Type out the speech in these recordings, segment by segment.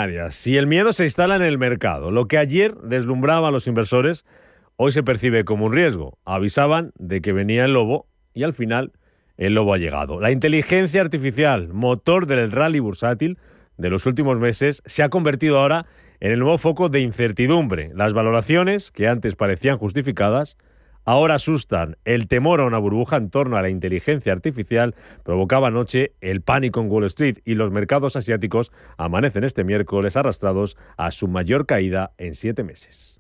Canarias. Si el miedo se instala en el mercado, lo que ayer deslumbraba a los inversores, hoy se percibe como un riesgo. Avisaban de que venía el lobo y al final el lobo ha llegado. La inteligencia artificial, motor del rally bursátil de los últimos meses, se ha convertido ahora en el nuevo foco de incertidumbre. Las valoraciones, que antes parecían justificadas, ahora asustan. El temor a una burbuja en torno a la inteligencia artificial provocaba anoche el pánico en Wall Street y los mercados asiáticos amanecen este miércoles arrastrados a su mayor caída en 7 meses.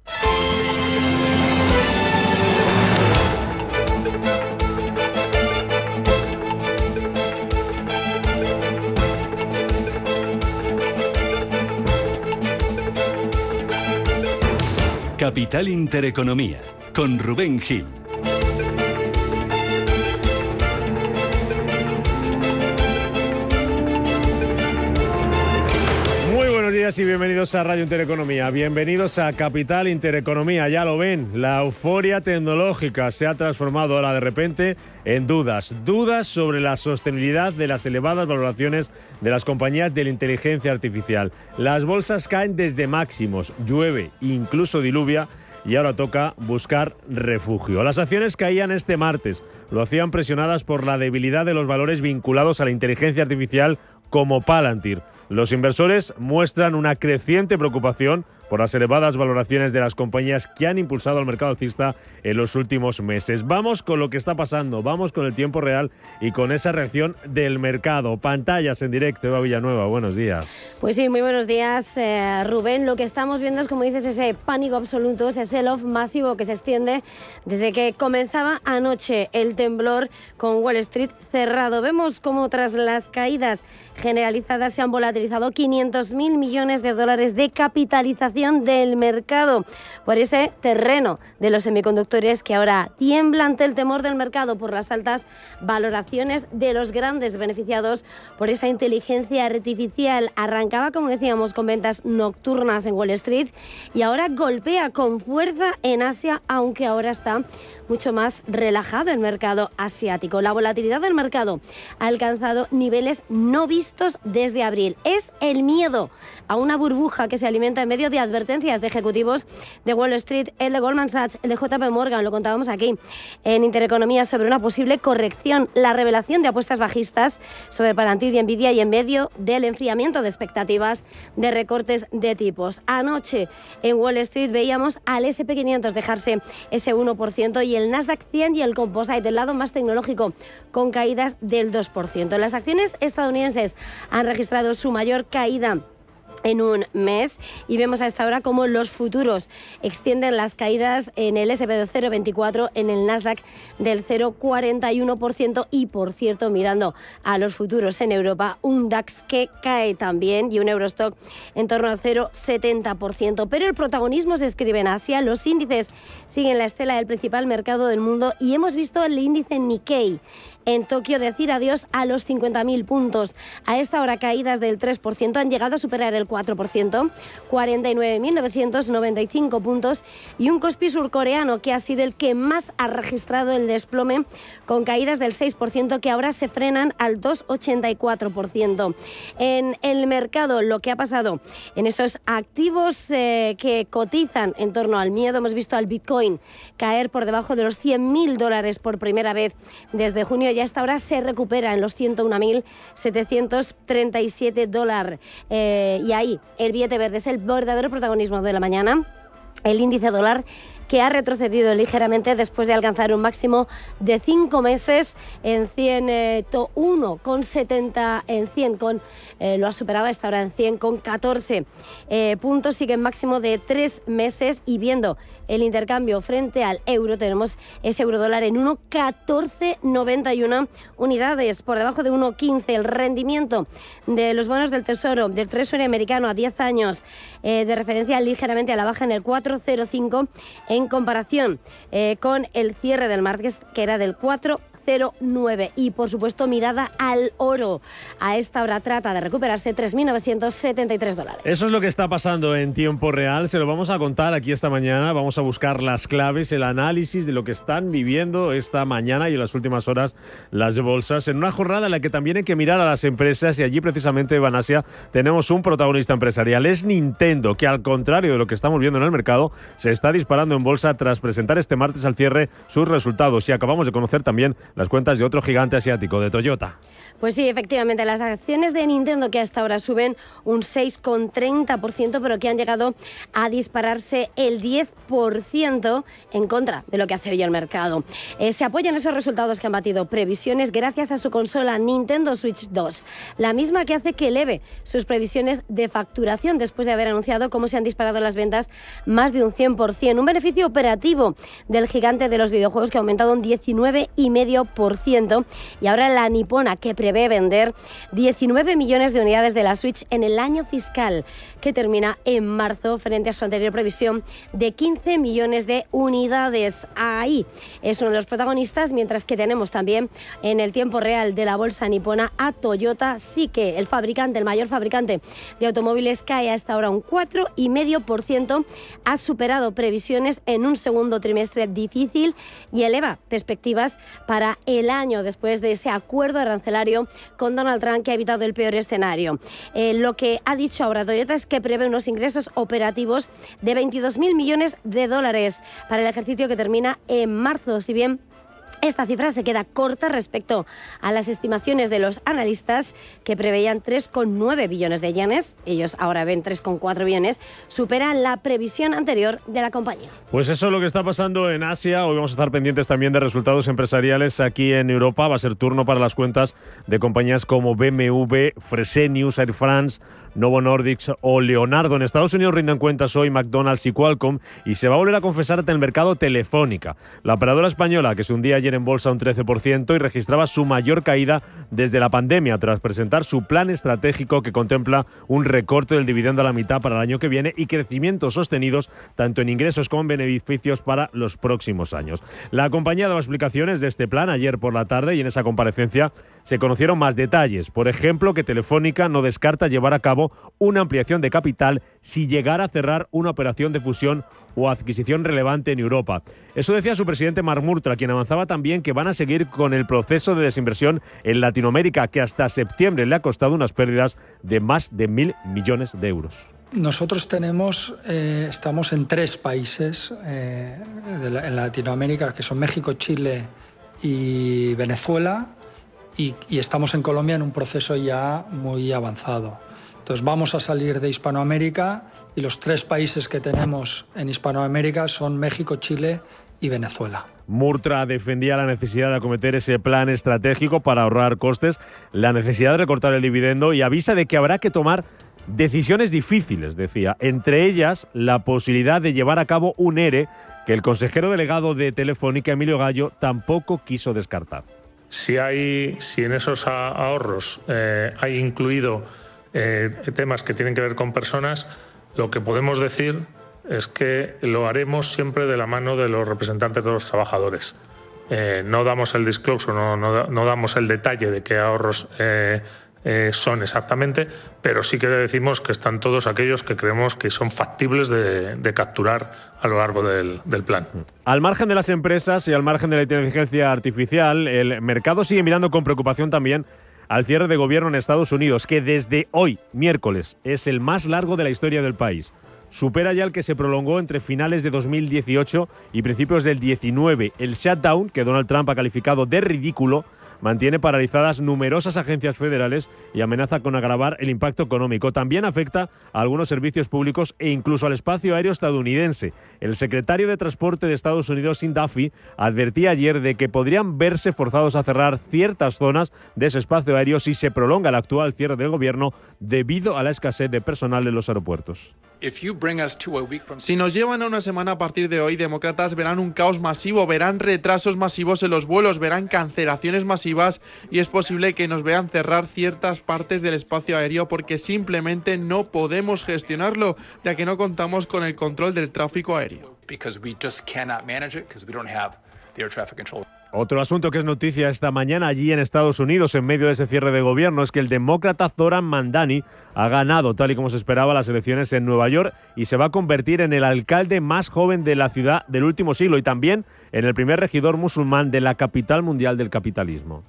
Capital Intereconomía, con Rubén Gil. Muy buenos días y bienvenidos a Radio Intereconomía. Bienvenidos a Capital Intereconomía. Ya lo ven, la euforia tecnológica se ha transformado ahora de repente en dudas. Dudas sobre la sostenibilidad de las elevadas valoraciones de las compañías de la inteligencia artificial. Las bolsas caen desde máximos, llueve, incluso diluvia, y ahora toca buscar refugio. Las acciones caían este martes. Lo hacían presionadas por la debilidad de los valores vinculados a la inteligencia artificial como Palantir. Los inversores muestran una creciente preocupación por las elevadas valoraciones de las compañías que han impulsado al mercado alcista en los últimos meses. Vamos con lo que está pasando, vamos con el tiempo real y con esa reacción del mercado. Pantallas en directo, Eva Villanueva, buenos días. Pues sí, muy buenos días, Rubén. Lo que estamos viendo es, como dices, ese pánico absoluto, ese sell-off masivo que se extiende desde que comenzaba anoche el temblor con Wall Street cerrado. Vemos cómo tras las caídas generalizadas se han volatilizado 500.000 millones de dólares de capitalización del mercado por ese terreno de los semiconductores que ahora tiembla ante el temor del mercado por las altas valoraciones de los grandes beneficiados por esa inteligencia artificial. Arrancaba, como decíamos, con ventas nocturnas en Wall Street y ahora golpea con fuerza en Asia, aunque ahora está mucho más relajado el mercado asiático. La volatilidad del mercado ha alcanzado niveles no vistos desde abril. Es el miedo a una burbuja que se alimenta en medio de advertencias de ejecutivos de Wall Street, el de Goldman Sachs, el de JP Morgan, lo contábamos aquí en Intereconomía, sobre una posible corrección, la revelación de apuestas bajistas sobre Palantir y Nvidia y en medio del enfriamiento de expectativas de recortes de tipos. Anoche en Wall Street veíamos al S&P 500 dejarse ese 1% y el Nasdaq 100 y el Composite, del lado más tecnológico, con caídas del 2%. Las acciones estadounidenses han registrado su mayor caída en un mes y vemos a esta hora cómo los futuros extienden las caídas en el S&P del 0,24, en el Nasdaq del 0,41% y, por cierto, mirando a los futuros en Europa, un DAX que cae también y un Eurostock en torno al 0,70%. Pero el protagonismo se escribe en Asia, los índices siguen la estela del principal mercado del mundo y hemos visto el índice Nikkei en Tokio decir adiós a los 50.000 puntos. A esta hora caídas del 3%, han llegado a superar el 4%, 49.995 puntos, y un Kospi surcoreano que ha sido el que más ha registrado el desplome, con caídas del 6% que ahora se frenan al 2,84%. En el mercado, lo que ha pasado en esos activos que cotizan en torno al miedo, hemos visto al Bitcoin caer por debajo de los $100.000 por primera vez desde junio, y a esta hora se recupera en los $101.737. Y ahí el billete verde es el verdadero protagonismo de la mañana. El índice dólar, que ha retrocedido ligeramente después de alcanzar un máximo de 5 meses en 101,70 en 100, lo ha superado a esta hora en 100,14 puntos, sigue en máximo de 3 meses, y viendo el intercambio frente al euro, tenemos ese eurodólar en 1,1491 unidades, por debajo de 1,15. El rendimiento de los bonos del Tesoro, del Treasury americano a 10 años de referencia, ligeramente a la baja en el 4,05 en comparación con el cierre del martes, que era del 4,05. 0,09. Y por supuesto, mirada al oro. A esta hora trata de recuperarse $3.973. Eso es lo que está pasando en tiempo real. Se lo vamos a contar aquí esta mañana. Vamos a buscar las claves, el análisis de lo que están viviendo esta mañana y en las últimas horas las bolsas, en una jornada en la que también hay que mirar a las empresas, y allí precisamente, Iván Asia, tenemos un protagonista empresarial. Es Nintendo, que al contrario de lo que estamos viendo en el mercado, se está disparando en bolsa tras presentar este martes al cierre sus resultados. Y acabamos de conocer también las cuentas de otro gigante asiático, de Toyota. Pues sí, efectivamente, las acciones de Nintendo, que hasta ahora suben un 6,30%, pero que han llegado a dispararse el 10% en contra de lo que hace hoy el mercado. Se apoyan esos resultados que han batido previsiones gracias a su consola Nintendo Switch 2, la misma que hace que eleve sus previsiones de facturación después de haber anunciado cómo se han disparado las ventas más de un 100%. Un beneficio operativo del gigante de los videojuegos que ha aumentado un 19,5%, y ahora la nipona, que prevé vender 19 millones de unidades de la Switch en el año fiscal que termina en marzo, frente a su anterior previsión de 15 millones de unidades. Ahí es uno de los protagonistas, mientras que tenemos también en el tiempo real de la bolsa nipona a Toyota. Sí que el fabricante, el mayor fabricante de automóviles, cae a esta hora un 4,5%, ha superado previsiones en un segundo trimestre difícil y eleva perspectivas para el año después de ese acuerdo arancelario con Donald Trump, que ha evitado el peor escenario. Lo que ha dicho ahora Toyota es que prevé unos ingresos operativos de 22.000 millones de dólares para el ejercicio que termina en marzo. Si bien esta cifra se queda corta respecto a las estimaciones de los analistas, que preveían 3,9 billones de yenes, ellos ahora ven 3,4 billones, supera la previsión anterior de la compañía. Pues eso es lo que está pasando en Asia. Hoy vamos a estar pendientes también de resultados empresariales aquí en Europa. Va a ser turno para las cuentas de compañías como BMW, Fresenius, Air France, Novo Nordisk o Leonardo. En Estados Unidos rinden cuentas hoy McDonald's y Qualcomm, y se va a volver a confesar ante el mercado Telefónica, la operadora española que se hundía ayer en bolsa un 13% y registraba su mayor caída desde la pandemia, tras presentar su plan estratégico que contempla un recorte del dividendo a la mitad para el año que viene y crecimientos sostenidos tanto en ingresos como en beneficios para los próximos años. La compañía daba explicaciones de este plan ayer por la tarde, y en esa comparecencia se conocieron más detalles. Por ejemplo, que Telefónica no descarta llevar a cabo una ampliación de capital si llegara a cerrar una operación de fusión o adquisición relevante en Europa. Eso decía su presidente Marc Murtra, quien avanzaba también que van a seguir con el proceso de desinversión en Latinoamérica, que hasta septiembre le ha costado unas pérdidas de más de 1.000 millones de euros. Nosotros estamos en 3 países en Latinoamérica, que son México, Chile y Venezuela, y estamos en Colombia en un proceso ya muy avanzado. Entonces vamos a salir de Hispanoamérica, y los 3 países que tenemos en Hispanoamérica son México, Chile y Venezuela. Murtra defendía la necesidad de acometer ese plan estratégico para ahorrar costes, la necesidad de recortar el dividendo, y avisa de que habrá que tomar decisiones difíciles, decía, entre ellas la posibilidad de llevar a cabo un ERE que el consejero delegado de Telefónica, Emilio Gallo, tampoco quiso descartar. Si en esos ahorros hay incluido temas que tienen que ver con personas, lo que podemos decir es que lo haremos siempre de la mano de los representantes de los trabajadores. No damos el disclosure, no damos el detalle de qué ahorros son exactamente, pero sí que decimos que están todos aquellos que creemos que son factibles de capturar a lo largo del plan. Al margen de las empresas y al margen de la inteligencia artificial, el mercado sigue mirando con preocupación también al cierre de gobierno en Estados Unidos, que desde hoy, miércoles, es el más largo de la historia del país. Supera ya el que se prolongó entre finales de 2018 y principios del 19. El shutdown, que Donald Trump ha calificado de ridículo, mantiene paralizadas numerosas agencias federales y amenaza con agravar el impacto económico. También afecta a algunos servicios públicos e incluso al espacio aéreo estadounidense. El secretario de Transporte de Estados Unidos, Sean Duffy, advertía ayer de que podrían verse forzados a cerrar ciertas zonas de ese espacio aéreo si se prolonga el actual cierre del gobierno debido a la escasez de personal en los aeropuertos. Si nos llevan a una semana a partir de hoy, demócratas verán un caos masivo, verán retrasos masivos en los vuelos, verán cancelaciones masivas, y es posible que nos vean cerrar ciertas partes del espacio aéreo porque simplemente no podemos gestionarlo, ya que no contamos con el control del tráfico aéreo. Otro asunto que es noticia esta mañana allí en Estados Unidos, en medio de ese cierre de gobierno, es que el demócrata Zoran Mandani ha ganado, tal y como se esperaba, las elecciones en Nueva York y se va a convertir en el alcalde más joven de la ciudad del último siglo y también en el primer regidor musulmán de la capital mundial del capitalismo.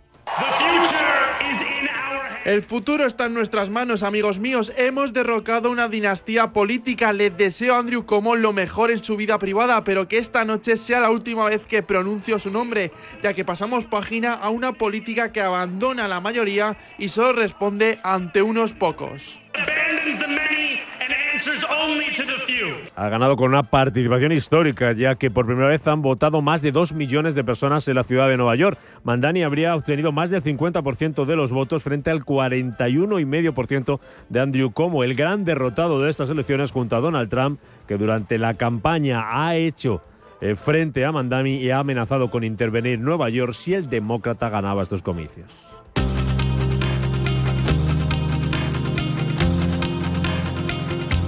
El futuro está en nuestras manos, amigos míos. Hemos derrocado una dinastía política. Les deseo a Andrew Cuomo lo mejor en su vida privada, pero que esta noche sea la última vez que pronuncio su nombre, ya que pasamos página a una política que abandona a la mayoría y solo responde ante unos pocos. Ha ganado con una participación histórica, ya que por primera vez han votado más de 2 millones de personas en la ciudad de Nueva York. Mandani habría obtenido más del 50% de los votos frente al 41,5% de Andrew Cuomo, el gran derrotado de estas elecciones junto a Donald Trump, que durante la campaña ha hecho frente a Mandani y ha amenazado con intervenir en Nueva York si el demócrata ganaba estos comicios.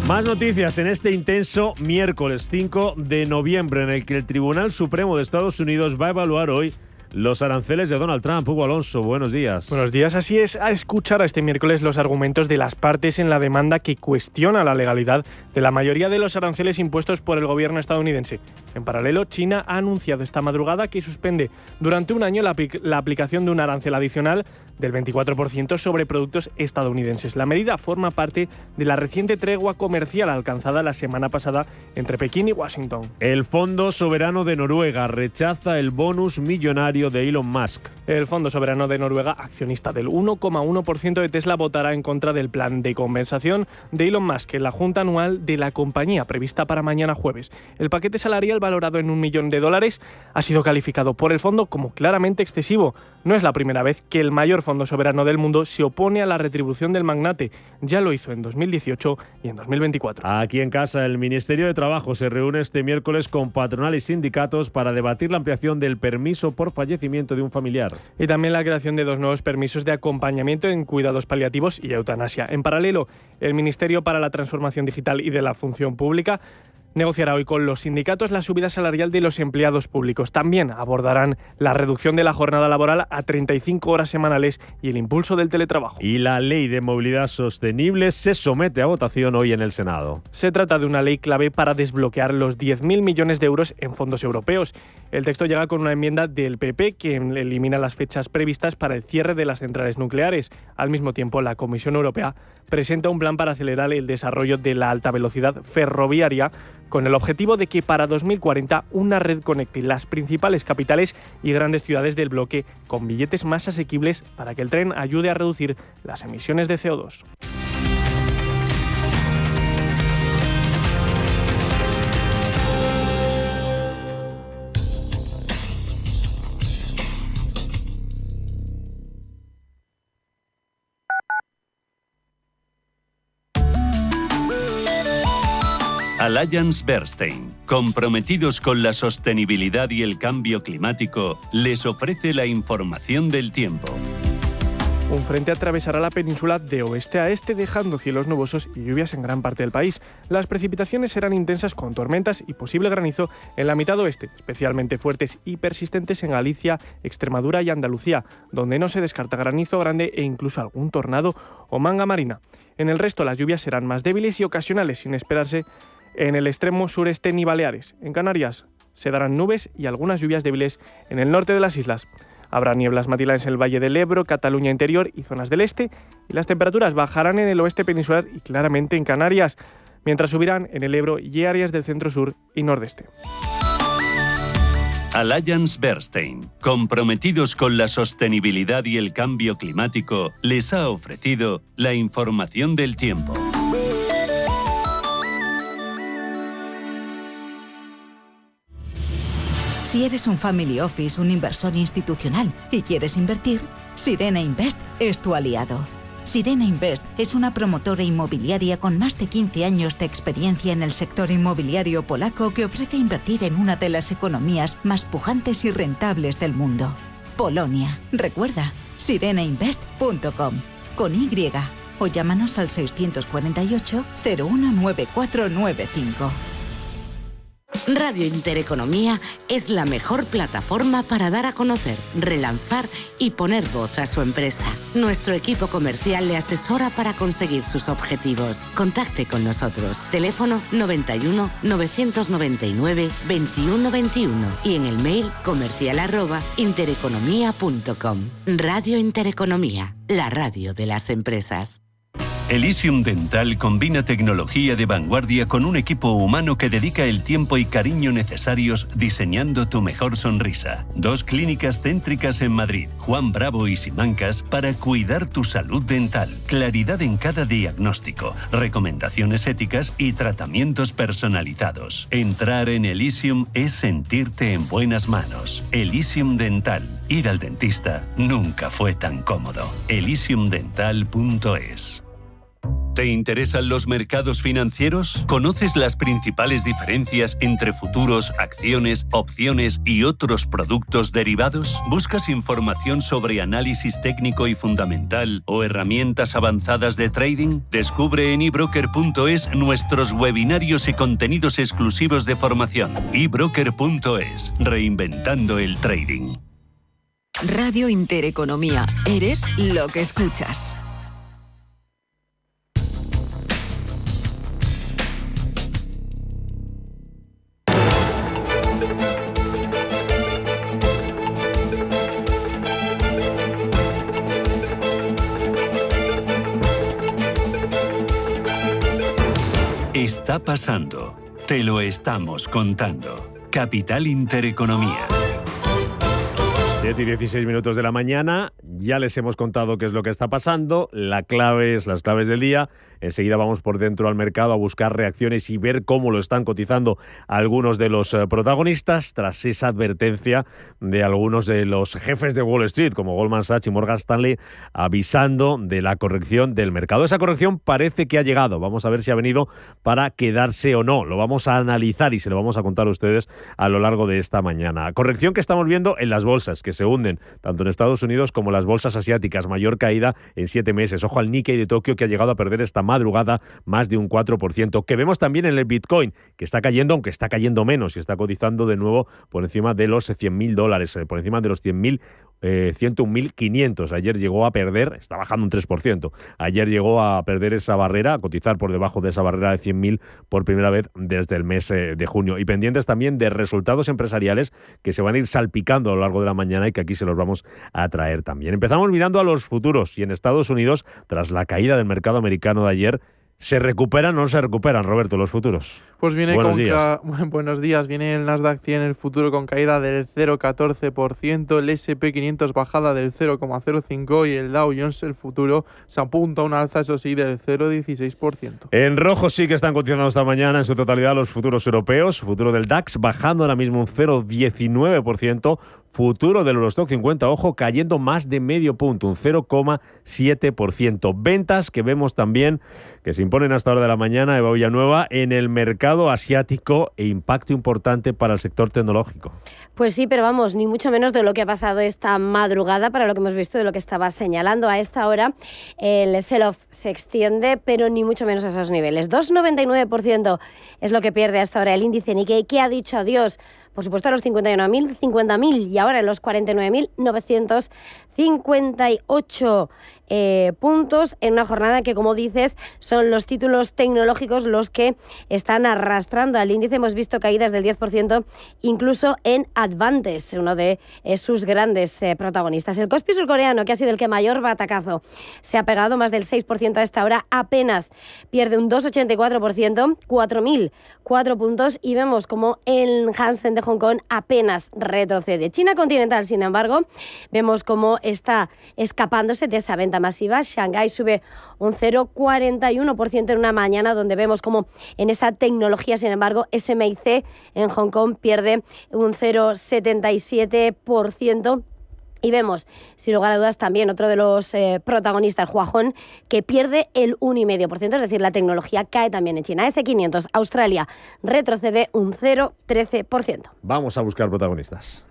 Más noticias en este intenso miércoles 5 de noviembre en el que el Tribunal Supremo de Estados Unidos va a evaluar hoy los aranceles de Donald Trump. Hugo Alonso, buenos días. Buenos días. Así es, a escuchar este miércoles los argumentos de las partes en la demanda que cuestiona la legalidad de la mayoría de los aranceles impuestos por el gobierno estadounidense. En paralelo, China ha anunciado esta madrugada que suspende durante un año la aplicación de un arancel adicional del 24% sobre productos estadounidenses. La medida forma parte de la reciente tregua comercial alcanzada la semana pasada entre Pekín y Washington. El Fondo Soberano de Noruega rechaza el bonus millonario de Elon Musk. El Fondo Soberano de Noruega, accionista del 1,1% de Tesla, votará en contra del plan de compensación de Elon Musk en la junta anual de la compañía prevista para mañana jueves. El paquete salarial, valorado en $1 millón, ha sido calificado por el fondo como claramente excesivo. No es la primera vez que el mayor fondo soberano del mundo se opone a la retribución del magnate. Ya lo hizo en 2018 y en 2024. Aquí en casa, el Ministerio de Trabajo se reúne este miércoles con patronal y sindicatos para debatir la ampliación del permiso por fallecimiento de un familiar. Y también la creación de 2 nuevos permisos de acompañamiento en cuidados paliativos y eutanasia. En paralelo, el Ministerio para la Transformación Digital y de la Función Pública negociará hoy con los sindicatos la subida salarial de los empleados públicos. También abordarán la reducción de la jornada laboral a 35 horas semanales y el impulso del teletrabajo. Y la Ley de Movilidad Sostenible se somete a votación hoy en el Senado. Se trata de una ley clave para desbloquear los 10.000 millones de euros en fondos europeos. El texto llega con una enmienda del PP que elimina las fechas previstas para el cierre de las centrales nucleares. Al mismo tiempo, la Comisión Europea presenta un plan para acelerar el desarrollo de la alta velocidad ferroviaria, con el objetivo de que para 2040 una red conecte las principales capitales y grandes ciudades del bloque con billetes más asequibles para que el tren ayude a reducir las emisiones de CO2. Allianz Bernstein, comprometidos con la sostenibilidad y el cambio climático, les ofrece la información del tiempo. Un frente atravesará la península de oeste a este, dejando cielos nubosos y lluvias en gran parte del país. Las precipitaciones serán intensas con tormentas y posible granizo en la mitad oeste, especialmente fuertes y persistentes en Galicia, Extremadura y Andalucía, donde no se descarta granizo grande e incluso algún tornado o manga marina. En el resto, las lluvias serán más débiles y ocasionales, sin esperarse en el extremo sureste ni Baleares. En Canarias se darán nubes y algunas lluvias débiles en el norte de las islas. Habrá nieblas matinales en el Valle del Ebro, Cataluña interior y zonas del este, y las temperaturas bajarán en el oeste peninsular y claramente en Canarias, mientras subirán en el Ebro y áreas del centro-sur y nordeste. Allianz Bernstein, comprometidos con la sostenibilidad y el cambio climático, les ha ofrecido la información del tiempo. Si eres un family office, un inversor institucional y quieres invertir, Sirena Invest es tu aliado. Sirena Invest es una promotora inmobiliaria con más de 15 años de experiencia en el sector inmobiliario polaco que ofrece invertir en una de las economías más pujantes y rentables del mundo. Polonia. Recuerda, sirenainvest.com con Y o llámanos al 648 019495. Radio Intereconomía es la mejor plataforma para dar a conocer, relanzar y poner voz a su empresa. Nuestro equipo comercial le asesora para conseguir sus objetivos. Contacte con nosotros. Teléfono 91 999 21 21 y en el mail comercial@intereconomia.com. Radio Intereconomía, la radio de las empresas. Elysium Dental combina tecnología de vanguardia con un equipo humano que dedica el tiempo y cariño necesarios diseñando tu mejor sonrisa. 2 clínicas céntricas en Madrid, Juan Bravo y Simancas, para cuidar tu salud dental. Claridad en cada diagnóstico, recomendaciones éticas y tratamientos personalizados. Entrar en Elysium es sentirte en buenas manos. Elysium Dental. Ir al dentista nunca fue tan cómodo. elysiumdental.es. ¿Te interesan los mercados financieros? ¿Conoces las principales diferencias entre futuros, acciones, opciones y otros productos derivados? ¿Buscas información sobre análisis técnico y fundamental o herramientas avanzadas de trading? Descubre en ebroker.es nuestros webinarios y contenidos exclusivos de formación. ebroker.es, reinventando el trading. Radio Intereconomía. Eres lo que escuchas. Está pasando. Te lo estamos contando. Capital Intereconomía. 7 y 16 minutos de la mañana, ya les hemos contado qué es lo que está pasando, las claves del día. Enseguida vamos por dentro al mercado a buscar reacciones y ver cómo lo están cotizando algunos de los protagonistas tras esa advertencia de algunos de los jefes de Wall Street, como Goldman Sachs y Morgan Stanley, avisando de la corrección del mercado. Esa corrección parece que ha llegado. Vamos a ver si ha venido para quedarse o no. Lo vamos a analizar y se lo vamos a contar a ustedes a lo largo de esta mañana. Corrección que estamos viendo en las bolsas, que se hunden tanto en Estados Unidos como las bolsas asiáticas. Mayor caída en 7 meses. Ojo al Nikkei de Tokio, que ha llegado a perder esta madrugada más de un 4%. Que vemos también en el Bitcoin, que está cayendo, aunque está cayendo menos y está cotizando de nuevo por encima de los $100.000, por encima de los 101.500. Ayer llegó a perder, está bajando un 3%. Ayer llegó a perder esa barrera, a cotizar por debajo de esa barrera de 100.000 por primera vez desde el mes de junio. Y pendientes también de resultados empresariales que se van a ir salpicando a lo largo de la mañana y que aquí se los vamos a traer también. Empezamos mirando a los futuros y en Estados Unidos, tras la caída del mercado americano de ayer, ¿se recuperan o no se recuperan, Roberto, los futuros? Pues viene Buenos días. Buenos días. Viene el Nasdaq 100, el futuro, con caída del 0,14%, el S&P 500 bajada del 0,05% y el Dow Jones, el futuro, se apunta a una alza, eso sí, del 0,16%. En rojo sí que están cotizando esta mañana en su totalidad los futuros europeos. Futuro del DAX bajando ahora mismo un 0,19%. Futuro del Eurostock 50, ojo, cayendo más de medio punto, un 0,7%. Ventas que vemos también que se imponen hasta hora de la mañana, Eva Villanueva, en el mercado asiático e impacto importante para el sector tecnológico. Pues sí, pero vamos, ni mucho menos de lo que ha pasado esta madrugada, para lo que hemos visto de lo que estaba señalando a esta hora. El sell-off se extiende, pero ni mucho menos a esos niveles. 2,99% es lo que pierde hasta ahora el índice Nikkei, que ha dicho adiós, por supuesto, a los 51.000, 50.000 y ahora en los 49.958 puntos en una jornada que, como dices, son los títulos tecnológicos los que están arrastrando al índice. Hemos visto caídas del 10%, incluso en Advantage, uno de sus grandes protagonistas. El Kospi surcoreano, que ha sido el que mayor batacazo, se ha pegado más del 6% a esta hora, apenas pierde un 2,84%, 4.004 puntos, y vemos como el Hansen de Hong Kong apenas retrocede. China continental, sin embargo, vemos cómo está escapándose de esa venta masiva. Shanghái sube un 0,41% en una mañana donde vemos como en esa tecnología, sin embargo, SMIC en Hong Kong pierde un 0,77%. Y vemos, sin lugar a dudas, también otro de los protagonistas, Huajón, que pierde el 1,5%, es decir, la tecnología cae también en China. S500, Australia, retrocede un 0,13%. Vamos a buscar protagonistas.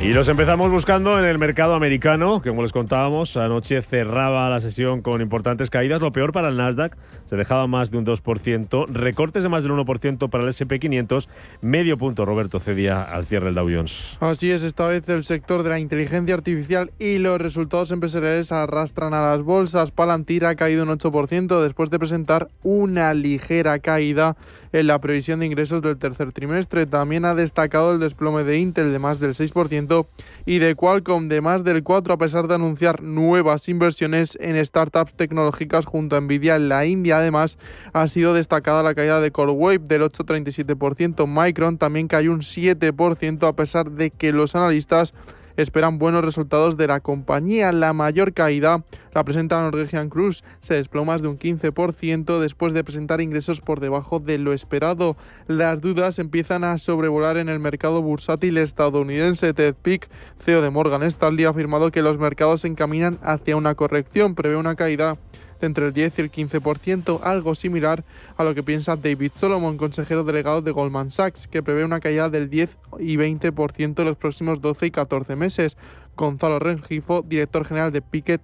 Y los empezamos buscando en el mercado americano, que como les contábamos, anoche cerraba la sesión con importantes caídas. Lo peor para el Nasdaq, se dejaba más de un 2%, recortes de más del 1% para el S&P 500, medio punto, Roberto, cedía al cierre del Dow Jones. Así es, esta vez el sector de la inteligencia artificial y los resultados empresariales arrastran a las bolsas. Palantir ha caído un 8% después de presentar una ligera caída en la previsión de ingresos del tercer trimestre. También ha destacado el desplome de Intel de más del 6% y de Qualcomm de más del 4%, a pesar de anunciar nuevas inversiones en startups tecnológicas junto a Nvidia en la India. Además, ha sido destacada la caída de CoreWeave del 8,37%. Micron también cayó un 7%, a pesar de que los analistas esperan buenos resultados de la compañía. La mayor caída la presenta Norwegian Cruise, se desploma más de un 15% después de presentar ingresos por debajo de lo esperado. Las dudas empiezan a sobrevolar en el mercado bursátil estadounidense. Ted Pick, CEO de Morgan Stanley, ha afirmado que los mercados se encaminan hacia una corrección. Prevé una caída de entre el 10 y el 15%, algo similar a lo que piensa David Solomon, consejero delegado de Goldman Sachs, que prevé una caída del 10 y 20% en los próximos 12 y 14 meses. Gonzalo Rengifo, director general de Pickett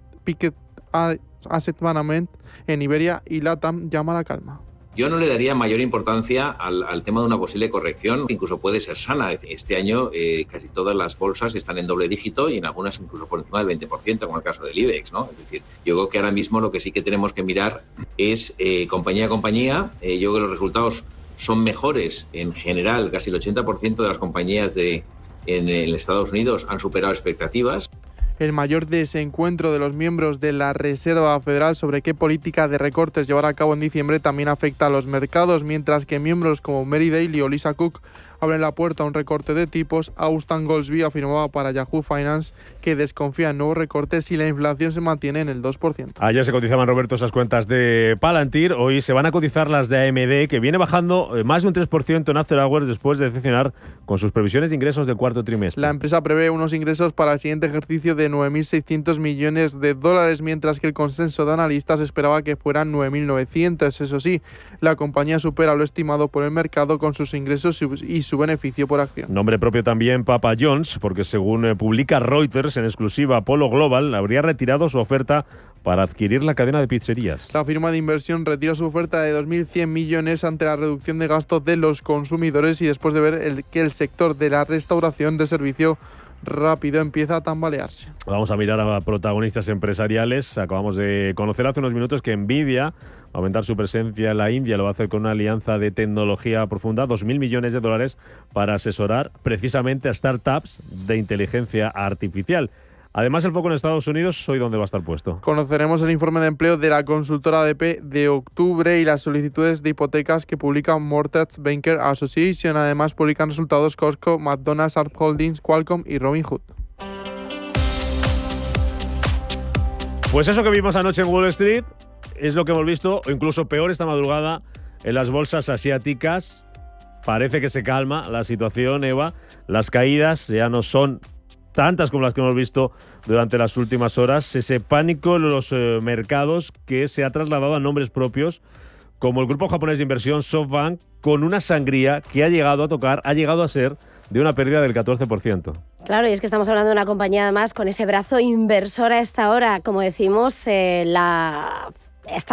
Asset Management en Iberia y LATAM, llama a la calma. Yo no le daría mayor importancia al tema de una posible corrección, que incluso puede ser sana. Este año casi todas las bolsas están en doble dígito y en algunas incluso por encima del 20%, como el caso del IBEX, ¿no? Es decir, yo creo que ahora mismo lo que sí que tenemos que mirar es compañía a compañía. Yo creo que los resultados son mejores en general. Casi el 80% de las compañías en Estados Unidos han superado expectativas. El mayor desencuentro de los miembros de la Reserva Federal sobre qué política de recortes llevar a cabo en diciembre también afecta a los mercados, mientras que miembros como Mary Daly o Lisa Cook abren la puerta a un recorte de tipos. Austin Goldsby afirmaba para Yahoo Finance que desconfía en nuevos recortes si la inflación se mantiene en el 2%. Ayer se cotizaban, Roberto, esas cuentas de Palantir. Hoy se van a cotizar las de AMD, que viene bajando más de un 3% en After Hours después de decepcionar con sus previsiones de ingresos del cuarto trimestre. La empresa prevé unos ingresos para el siguiente ejercicio de $9.600 millones, mientras que el consenso de analistas esperaba que fueran 9.900. Eso sí, la compañía supera lo estimado por el mercado con sus ingresos y su beneficio por acción. Nombre propio también Papa John's, porque según publica Reuters en exclusiva, Apollo Global habría retirado su oferta para adquirir la cadena de pizzerías. La firma de inversión retiró su oferta de 2.100 millones ante la reducción de gastos de los consumidores y después de ver que el sector de la restauración de servicio rápido empieza a tambalearse. Vamos a mirar a protagonistas empresariales. Acabamos de conocer hace unos minutos que Nvidia va a aumentar su presencia en la India. Lo va a hacer con una alianza de tecnología profunda, $2.000 millones para asesorar precisamente a startups de inteligencia artificial. Además, el foco en Estados Unidos, ¿hoy dónde va a estar puesto? Conoceremos el informe de empleo de la consultora ADP de octubre y las solicitudes de hipotecas que publica Mortgage Banker Association. Además, publican resultados Costco, McDonald's, Arp Holdings, Qualcomm y Robinhood. Pues eso que vimos anoche en Wall Street es lo que hemos visto, o incluso peor esta madrugada, en las bolsas asiáticas. Parece que se calma la situación, Eva. Las caídas ya no son tantas como las que hemos visto durante las últimas horas. Ese pánico en los mercados que se ha trasladado a nombres propios, como el grupo japonés de inversión SoftBank, con una sangría que ha llegado a ser de una pérdida del 14%. Claro, y es que estamos hablando de una compañía además con ese brazo inversor a esta hora. Como decimos, está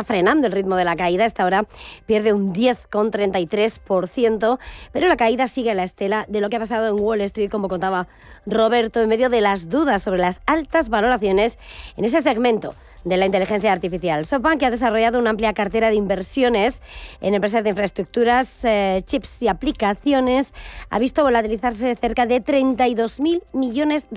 frenando el ritmo de la caída. Esta hora pierde un 10,33%, pero la caída sigue a la estela de lo que ha pasado en Wall Street, como contaba Roberto, en medio de las dudas sobre las altas valoraciones en ese segmento de la inteligencia artificial. SoftBank, que ha desarrollado una amplia cartera de inversiones en empresas de infraestructuras, chips y aplicaciones, ha visto volatilizarse cerca de $32.000 millones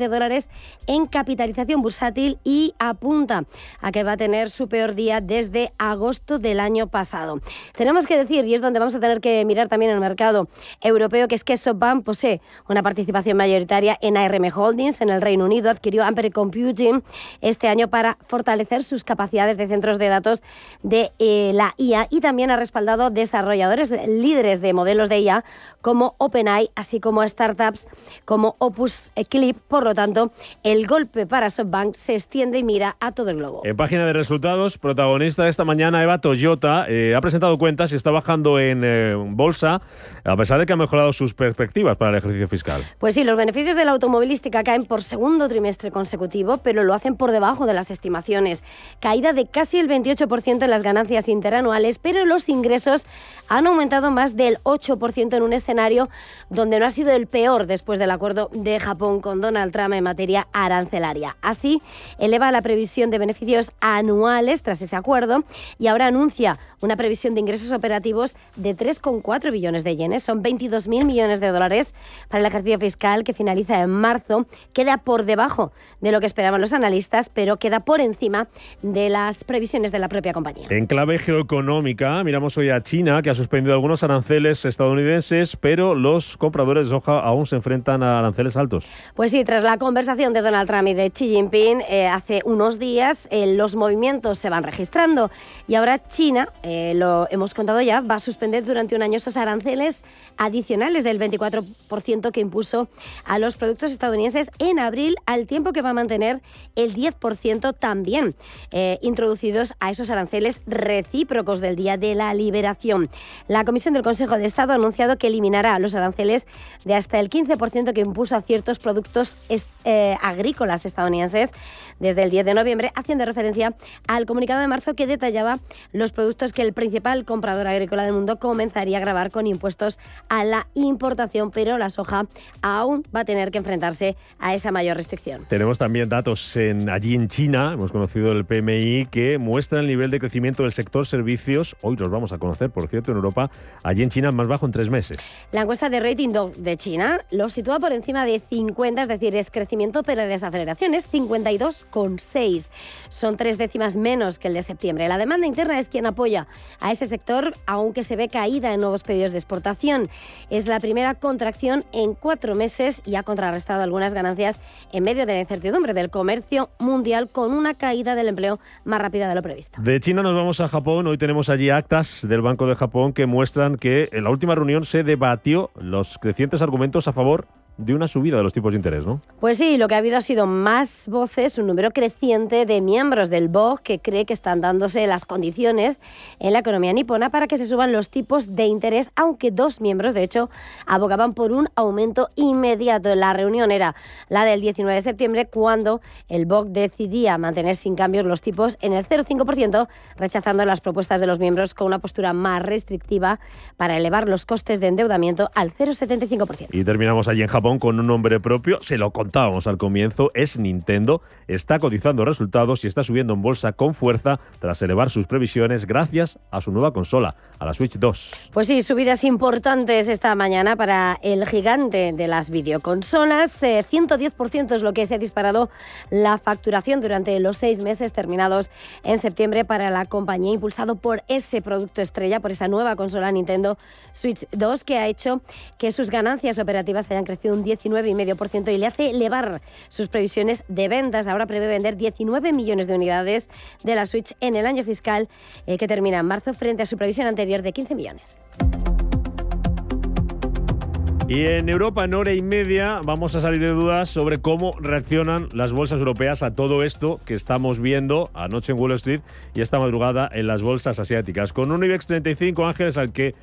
en capitalización bursátil y apunta a que va a tener su peor día desde agosto del año pasado. Tenemos que decir, y es donde vamos a tener que mirar también el mercado europeo, que es que SoftBank posee una participación mayoritaria en ARM Holdings en el Reino Unido. Adquirió Ampere Computing este año para fortalecer ampliar sus capacidades de centros de datos de la IA y también ha respaldado desarrolladores líderes de modelos de IA como OpenAI, así como startups como Opus Clip. Por lo tanto, el golpe para SoftBank se extiende y mira a todo el globo. En página de resultados, protagonista de esta mañana, Eva Toyota, ha presentado cuentas y está bajando en bolsa, a pesar de que ha mejorado sus perspectivas para el ejercicio fiscal. Pues sí, los beneficios de la automovilística caen por segundo trimestre consecutivo, pero lo hacen por debajo de las estimaciones. Caída de casi el 28% en las ganancias interanuales, pero los ingresos han aumentado más del 8% en un escenario donde no ha sido el peor después del acuerdo de Japón con Donald Trump en materia arancelaria. Así, eleva la previsión de beneficios anuales tras ese acuerdo y ahora anuncia una previsión de ingresos operativos de 3,4 billones de yenes. Son 22.000 millones de dólares para el ejercicio fiscal que finaliza en marzo. Queda por debajo de lo que esperaban los analistas, pero queda por encima de las previsiones de la propia compañía. En clave geoeconómica, miramos hoy a China, que ha suspendido algunos aranceles estadounidenses, pero los compradores de soja aún se enfrentan a aranceles altos. Pues sí, tras la conversación de Donald Trump y de Xi Jinping hace unos días, los movimientos se van registrando y ahora China, lo hemos contado ya, va a suspender durante un año esos aranceles adicionales del 24% que impuso a los productos estadounidenses en abril, al tiempo que va a mantener el 10% también introducidos a esos aranceles recíprocos del Día de la Liberación. La Comisión del Consejo de Estado ha anunciado que eliminará los aranceles de hasta el 15% que impuso a ciertos productos agrícolas estadounidenses desde el 10 de noviembre, haciendo referencia al comunicado de marzo que detallaba los productos que el principal comprador agrícola del mundo comenzaría a gravar con impuestos a la importación, pero la soja aún va a tener que enfrentarse a esa mayor restricción. Tenemos también datos allí en China, hemos conocido el PMI, que muestra el nivel de crecimiento del sector servicios. Hoy los vamos a conocer, por cierto, en Europa, allí en China más bajo en 3 meses. La encuesta de Rating Dog de China lo sitúa por encima de 50, es decir, es crecimiento pero desaceleración, es 52,6. Son 3 décimas menos que el de septiembre. La demanda interna es quien apoya a ese sector, aunque se ve caída en nuevos pedidos de exportación. Es la primera contracción en 4 meses y ha contrarrestado algunas ganancias en medio de la incertidumbre del comercio mundial, con una caída del empleo más rápida de lo previsto. De China nos vamos a Japón. Hoy tenemos allí actas del Banco de Japón que muestran que en la última reunión se debatió los crecientes argumentos a favor de una subida de los tipos de interés, ¿no? Pues sí, lo que ha habido ha sido más voces, un número creciente de miembros del BOJ que cree que están dándose las condiciones en la economía nipona para que se suban los tipos de interés, aunque 2 miembros, de hecho, abogaban por un aumento inmediato. La reunión era la del 19 de septiembre, cuando el BOJ decidía mantener sin cambios los tipos en el 0,5%, rechazando las propuestas de los miembros con una postura más restrictiva para elevar los costes de endeudamiento al 0,75%. Y terminamos allí en Japón con un nombre propio, se lo contábamos al comienzo, es Nintendo, está cotizando resultados y está subiendo en bolsa con fuerza tras elevar sus previsiones gracias a su nueva consola, a la Switch 2. Pues sí, subidas importantes esta mañana para el gigante de las videoconsolas, 110% es lo que se ha disparado la facturación durante los 6 meses terminados en septiembre para la compañía, impulsado por ese producto estrella, por esa nueva consola Nintendo Switch 2, que ha hecho que sus ganancias operativas hayan crecido un 19,5% y le hace elevar sus previsiones de ventas. Ahora prevé vender 19 millones de unidades de la Switch en el año fiscal que termina en marzo, frente a su previsión anterior de 15 millones. Y en Europa, en hora y media, vamos a salir de dudas sobre cómo reaccionan las bolsas europeas a todo esto que estamos viendo anoche en Wall Street y esta madrugada en las bolsas asiáticas. Con un IBEX 35, Ángeles, al que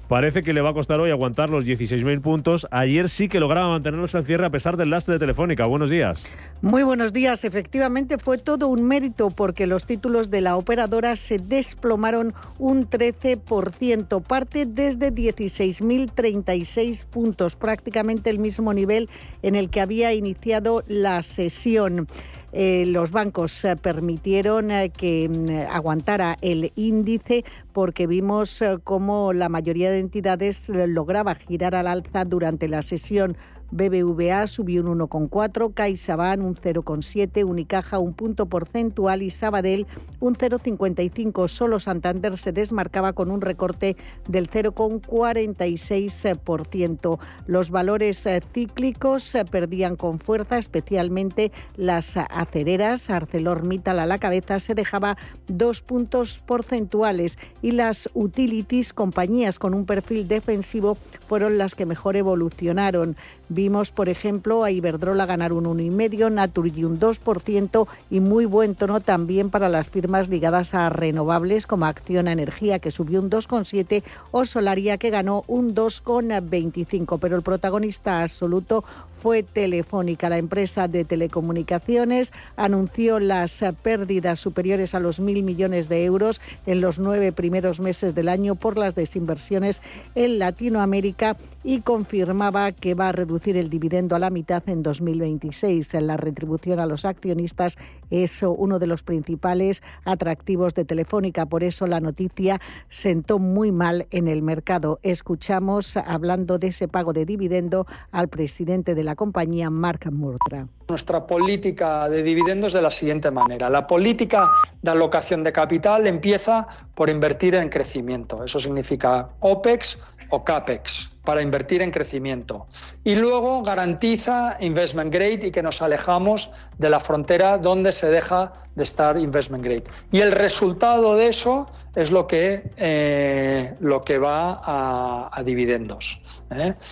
parece que le va a costar hoy aguantar los 16.000 puntos. Ayer sí que lograba mantenerlos al cierre a pesar del lastre de Telefónica. Buenos días. Muy buenos días. Efectivamente fue todo un mérito porque los títulos de la operadora se desplomaron un 13%. Parte desde 16.036 puntos, prácticamente el mismo nivel en el que había iniciado la sesión. Los bancos permitieron que aguantara el índice porque vimos cómo la mayoría de entidades lograba girar al alza durante la sesión. BBVA subió un 1,4, CaixaBank un 0,7, Unicaja un punto porcentual y Sabadell un 0,55. Solo Santander se desmarcaba con un recorte del 0,46%. Los valores cíclicos perdían con fuerza, especialmente las acereras. ArcelorMittal a la cabeza se dejaba 2 puntos porcentuales y las utilities, compañías con un perfil defensivo, fueron las que mejor evolucionaron. Vimos, por ejemplo, a Iberdrola ganar un 1,5%, Naturgy un 2% y muy buen tono también para las firmas ligadas a renovables como Acciona Energía, que subió un 2,7%, o Solaria, que ganó un 2,25%. Pero el protagonista absoluto fue Telefónica. La empresa de telecomunicaciones anunció las pérdidas superiores a los 1.000 millones de euros en los 9 primeros meses del año por las desinversiones en Latinoamérica y confirmaba que va a reducir el dividendo a la mitad en 2026. La retribución a los accionistas es uno de los principales atractivos de Telefónica. Por eso la noticia sentó muy mal en el mercado. Escuchamos, hablando de ese pago de dividendo, al presidente de la compañía, Mark Murtra. Nuestra política de dividendos de la siguiente manera. La política de alocación de capital empieza por invertir en crecimiento. Eso significa OPEX o CAPEX, para invertir en crecimiento. Y luego garantiza investment grade y que nos alejamos de la frontera donde se deja de estar investment grade. Y el resultado de eso es lo que va a dividendos.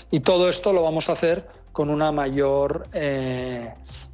Y todo esto lo vamos a hacer con una mayor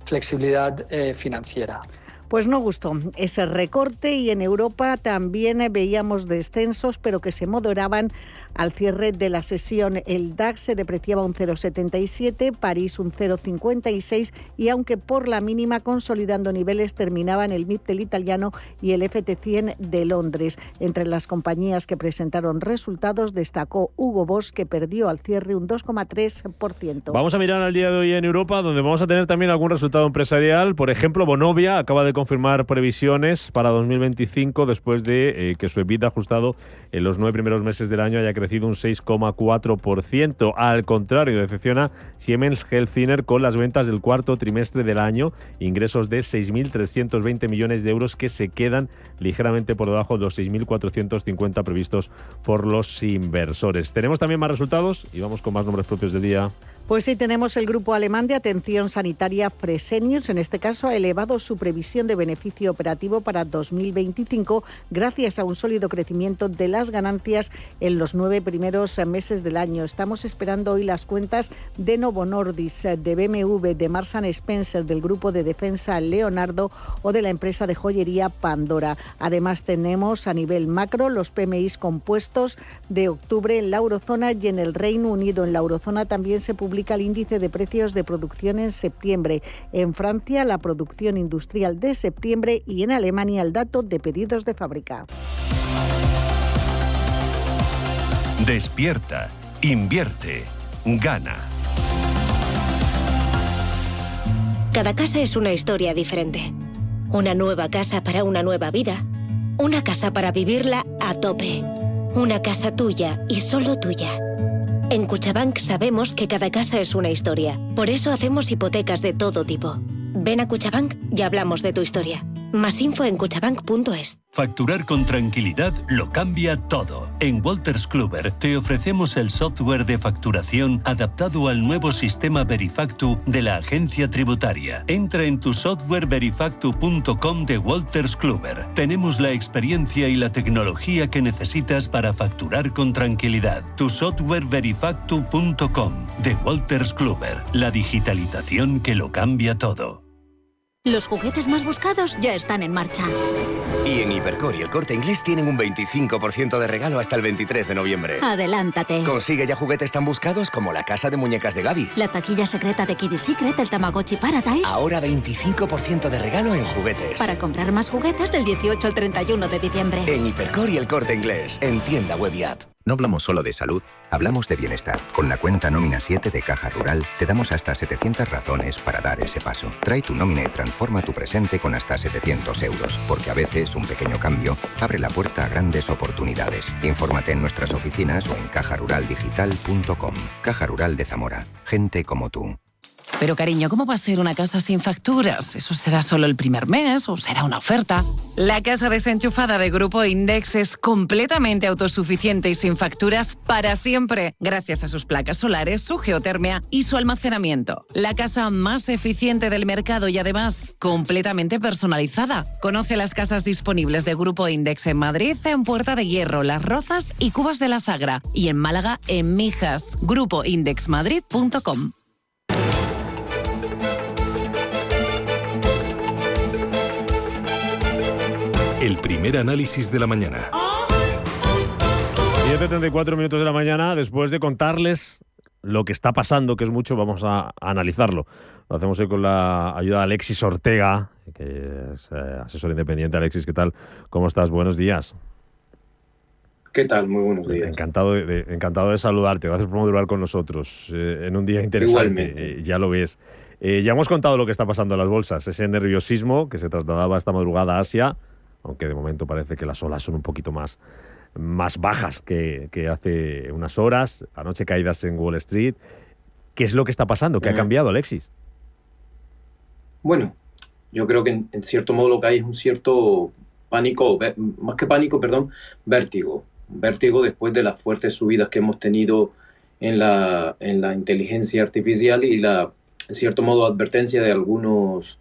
flexibilidad financiera. Pues no gustó ese recorte y en Europa también veíamos descensos, pero que se moderaban al cierre de la sesión. El DAX se depreciaba un 0,77, París un 0,56 y aunque por la mínima consolidando niveles, terminaban el MIB del italiano y el FT100 de Londres. Entre las compañías que presentaron resultados destacó Hugo Boss, que perdió al cierre un 2,3%. Vamos a mirar al día de hoy en Europa, donde vamos a tener también algún resultado empresarial. Por ejemplo, Vonovia acaba de confirmar previsiones para 2025 después de que su EBITDA ajustado en los 9 primeros meses del año haya crecido un 6,4%. Al contrario, decepciona Siemens Healthineers con las ventas del cuarto trimestre del año, ingresos de 6.320 millones de euros que se quedan ligeramente por debajo de los 6.450 previstos por los inversores. Tenemos también más resultados y vamos con más nombres propios del día. Pues sí, tenemos el grupo alemán de atención sanitaria Fresenius. En este caso ha elevado su previsión de beneficio operativo para 2025 gracias a un sólido crecimiento de las ganancias en los 9 primeros meses del año. Estamos esperando hoy las cuentas de Novo Nordisk, de BMW, de Marks & Spencer, del grupo de defensa Leonardo o de la empresa de joyería Pandora. Además tenemos a nivel macro los PMIs compuestos de octubre en la eurozona y en el Reino Unido. En la eurozona también se publica el índice de precios de producción en septiembre. En Francia, la producción industrial de septiembre y en Alemania el dato de pedidos de fábrica. Despierta, invierte, gana. Cada casa es una historia diferente. Una nueva casa para una nueva vida. Una casa para vivirla a tope. Una casa tuya y solo tuya. En Cuchabank sabemos que cada casa es una historia. Por eso hacemos hipotecas de todo tipo. Ven a Cuchabank y hablamos de tu historia. Más info en cuchabank.es. Facturar con tranquilidad lo cambia todo. En Wolters Kluwer te ofrecemos el software de facturación adaptado al nuevo sistema Verifactu de la agencia tributaria. Entra en tu softwareverifactu.com de Wolters Kluwer. Tenemos la experiencia y la tecnología que necesitas para facturar con tranquilidad. Tu softwareverifactu.com de Wolters Kluwer. La digitalización que lo cambia todo. Los juguetes más buscados ya están en marcha. Y en Hipercor y El Corte Inglés tienen un 25% de regalo hasta el 23 de noviembre. Adelántate. Consigue ya juguetes tan buscados como la casa de muñecas de Gaby, La taquilla secreta de Kiddy Secret, el Tamagotchi Paradise. Ahora 25% de regalo en juguetes. Para comprar más juguetes del 18 al 31 de diciembre. En Hipercor y El Corte Inglés, en tienda web y app. No hablamos solo de salud, hablamos de bienestar. Con la cuenta Nómina 7 de Caja Rural te damos hasta 700 razones para dar ese paso. Trae tu nómina y transforma tu presente con hasta 700 euros, porque a veces un pequeño cambio abre la puerta a grandes oportunidades. Infórmate en nuestras oficinas o en cajaruraldigital.com. Caja Rural de Zamora. Gente como tú. Pero cariño, ¿cómo va a ser una casa sin facturas? ¿Eso será solo el primer mes o será una oferta? La casa desenchufada de Grupo Index es completamente autosuficiente y sin facturas para siempre, gracias a sus placas solares, su geotermia y su almacenamiento. La casa más eficiente del mercado y además completamente personalizada. Conoce las casas disponibles de Grupo Index en Madrid, en Puerta de Hierro, Las Rozas y Cubas de la Sagra. Y en Málaga, en Mijas. GrupoIndexMadrid.com. El primer análisis de la mañana. 7:34 minutos de la mañana, después de contarles lo que está pasando, que es mucho, vamos a analizarlo. Lo hacemos hoy con la ayuda de Alexis Ortega, que es asesor independiente. Alexis, ¿qué tal? ¿Cómo estás? Buenos días. ¿Qué tal? Muy buenos días. Encantado de saludarte. Gracias por modular con nosotros en un día interesante. Ya lo ves. Ya hemos contado lo que está pasando en las bolsas. Ese nerviosismo que se trasladaba esta madrugada a Asia, aunque de momento parece que las olas son un poquito más bajas que hace unas horas. Anoche caídas en Wall Street. ¿Qué es lo que está pasando? ¿Qué ha cambiado, Alexis? Bueno, yo creo que en cierto modo lo que hay es un cierto pánico, más que pánico, vértigo. Vértigo después de las fuertes subidas que hemos tenido en la inteligencia artificial y en cierto modo, advertencia de algunos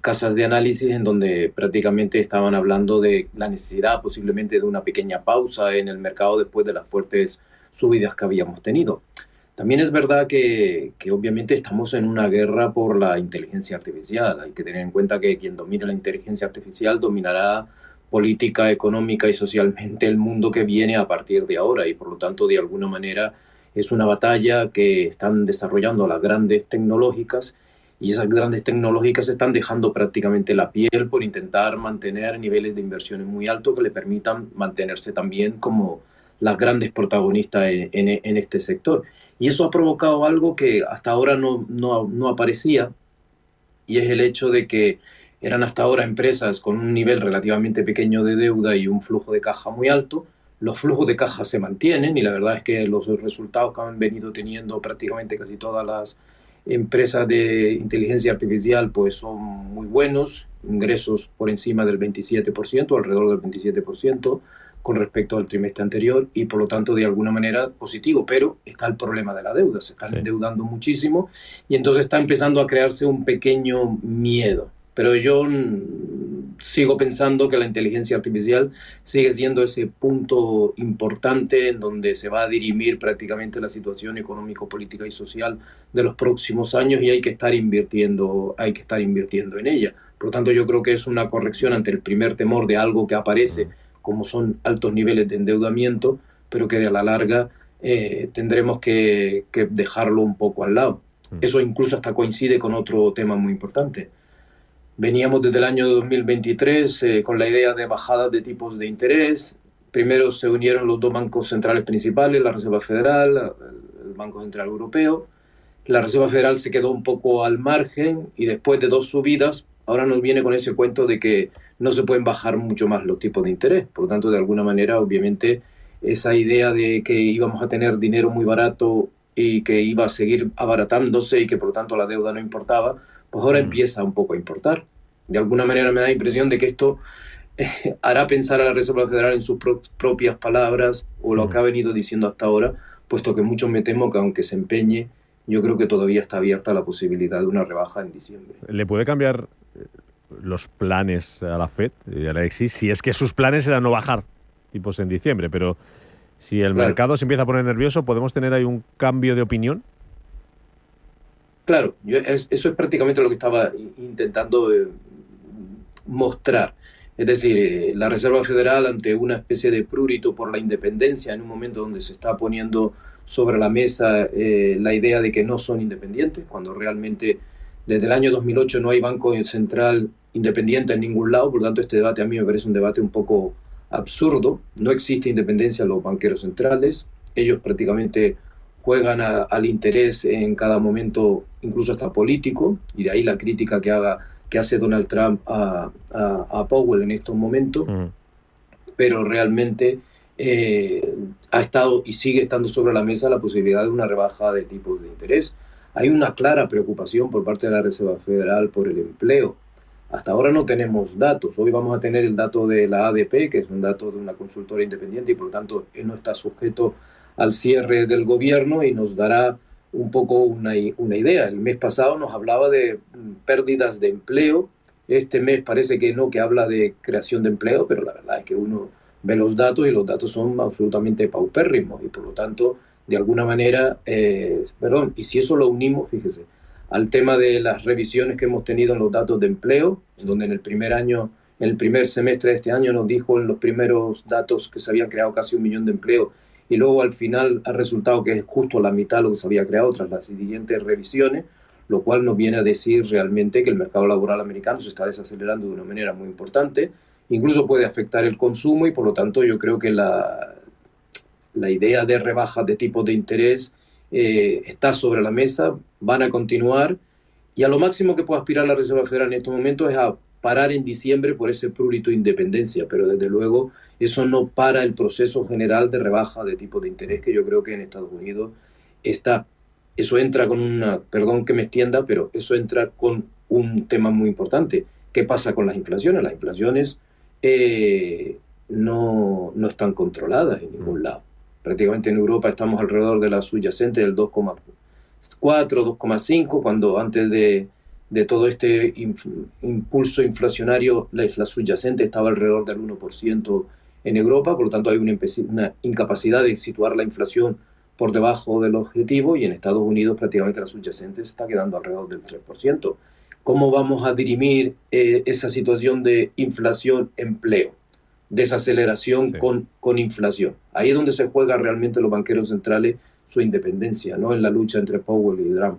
casas de análisis en donde prácticamente estaban hablando de la necesidad posiblemente de una pequeña pausa en el mercado después de las fuertes subidas que habíamos tenido. También es verdad que obviamente estamos en una guerra por la inteligencia artificial. Hay que tener en cuenta que quien domine la inteligencia artificial dominará política, económica y socialmente el mundo que viene a partir de ahora, y por lo tanto de alguna manera es una batalla que están desarrollando las grandes tecnológicas, y esas grandes tecnológicas están dejando prácticamente la piel por intentar mantener niveles de inversiones muy altos que le permitan mantenerse también como las grandes protagonistas en este sector. Y eso ha provocado algo que hasta ahora no aparecía, y es el hecho de que eran hasta ahora empresas con un nivel relativamente pequeño de deuda y un flujo de caja muy alto. Los flujos de caja se mantienen y la verdad es que los resultados que han venido teniendo prácticamente casi todas las empresas de inteligencia artificial pues son muy buenos, ingresos por encima del 27%, alrededor del 27% con respecto al trimestre anterior, y por lo tanto de alguna manera positivo, pero está el problema de la deuda, se están endeudando muchísimo y entonces está empezando a crearse un pequeño miedo. Pero yo sigo pensando que la inteligencia artificial sigue siendo ese punto importante en donde se va a dirimir prácticamente la situación económico, política y social de los próximos años, y hay que estar invirtiendo en ella. Por lo tanto, yo creo que es una corrección ante el primer temor de algo que aparece, como son altos niveles de endeudamiento, pero que a la larga tendremos que dejarlo un poco al lado. Eso incluso hasta coincide con otro tema muy importante. Veníamos desde el año 2023 con la idea de bajadas de tipos de interés. Primero se unieron los dos bancos centrales principales, la Reserva Federal, el Banco Central Europeo. La Reserva Federal se quedó un poco al margen y después de dos subidas, ahora nos viene con ese cuento de que no se pueden bajar mucho más los tipos de interés. Por lo tanto, de alguna manera, obviamente, esa idea de que íbamos a tener dinero muy barato y que iba a seguir abaratándose y que por lo tanto la deuda no importaba, pues ahora empieza un poco a importar. De alguna manera me da la impresión de que esto hará pensar a la Reserva Federal en sus propias palabras o lo que ha venido diciendo hasta ahora, puesto que mucho me temo que aunque se empeñe, yo creo que todavía está abierta la posibilidad de una rebaja en diciembre. ¿Le puede cambiar los planes a la FED, Alexis? Si es que sus planes eran no bajar tipos en diciembre, pero si el mercado se empieza a poner nervioso, ¿podemos tener ahí un cambio de opinión? Claro, eso es prácticamente lo que estaba intentando mostrar. Es decir, la Reserva Federal, ante una especie de prurito por la independencia, en un momento donde se está poniendo sobre la mesa la idea de que no son independientes, cuando realmente desde el año 2008 no hay banco central independiente en ningún lado. Por lo tanto, este debate a mí me parece un debate un poco absurdo. No existe independencia en los banqueros centrales. Ellos prácticamente juegan al interés en cada momento, incluso hasta político, y de ahí la crítica que hace Donald Trump a Powell en estos momentos. Pero realmente ha estado y sigue estando sobre la mesa la posibilidad de una rebaja de tipos de interés. Hay una clara preocupación por parte de la Reserva Federal por el empleo. Hasta ahora no tenemos datos. Hoy vamos a tener el dato de la ADP, que es un dato de una consultora independiente y por lo tanto no está sujeto al cierre del gobierno y nos dará un poco una idea. El mes pasado nos hablaba de pérdidas de empleo. Este mes parece que no, que habla de creación de empleo, pero la verdad es que uno ve los datos y los datos son absolutamente paupérrimos y por lo tanto, de alguna manera, y si eso lo unimos, fíjese, al tema de las revisiones que hemos tenido en los datos de empleo, donde en el primer semestre de este año nos dijo en los primeros datos que se habían creado casi 1 millón de empleos y luego al final ha resultado que es justo la mitad lo que se había creado tras las siguientes revisiones, lo cual nos viene a decir realmente que el mercado laboral americano se está desacelerando de una manera muy importante, incluso puede afectar el consumo y por lo tanto yo creo que la idea de rebajas de tipos de interés está sobre la mesa, van a continuar y a lo máximo que puede aspirar la Reserva Federal en estos momentos es a parar en diciembre por ese prurito de independencia, pero desde luego eso no para el proceso general de rebaja de tipos de interés que yo creo que en Estados Unidos está. Eso entra con perdón que me extienda, pero eso entra con un tema muy importante. ¿Qué pasa con las inflaciones? Las inflaciones no están controladas en ningún lado. Prácticamente en Europa estamos alrededor de la subyacente del 2,4, 2,5, cuando antes de todo este impulso inflacionario la subyacente estaba alrededor del 1% en Europa, por lo tanto hay una incapacidad de situar la inflación por debajo del objetivo y en Estados Unidos prácticamente la subyacente se está quedando alrededor del 3%. ¿Cómo vamos a dirimir esa situación de inflación-empleo? Desaceleración con inflación. Ahí es donde se juega realmente los banqueros centrales su independencia, ¿no? En la lucha entre Powell y Trump.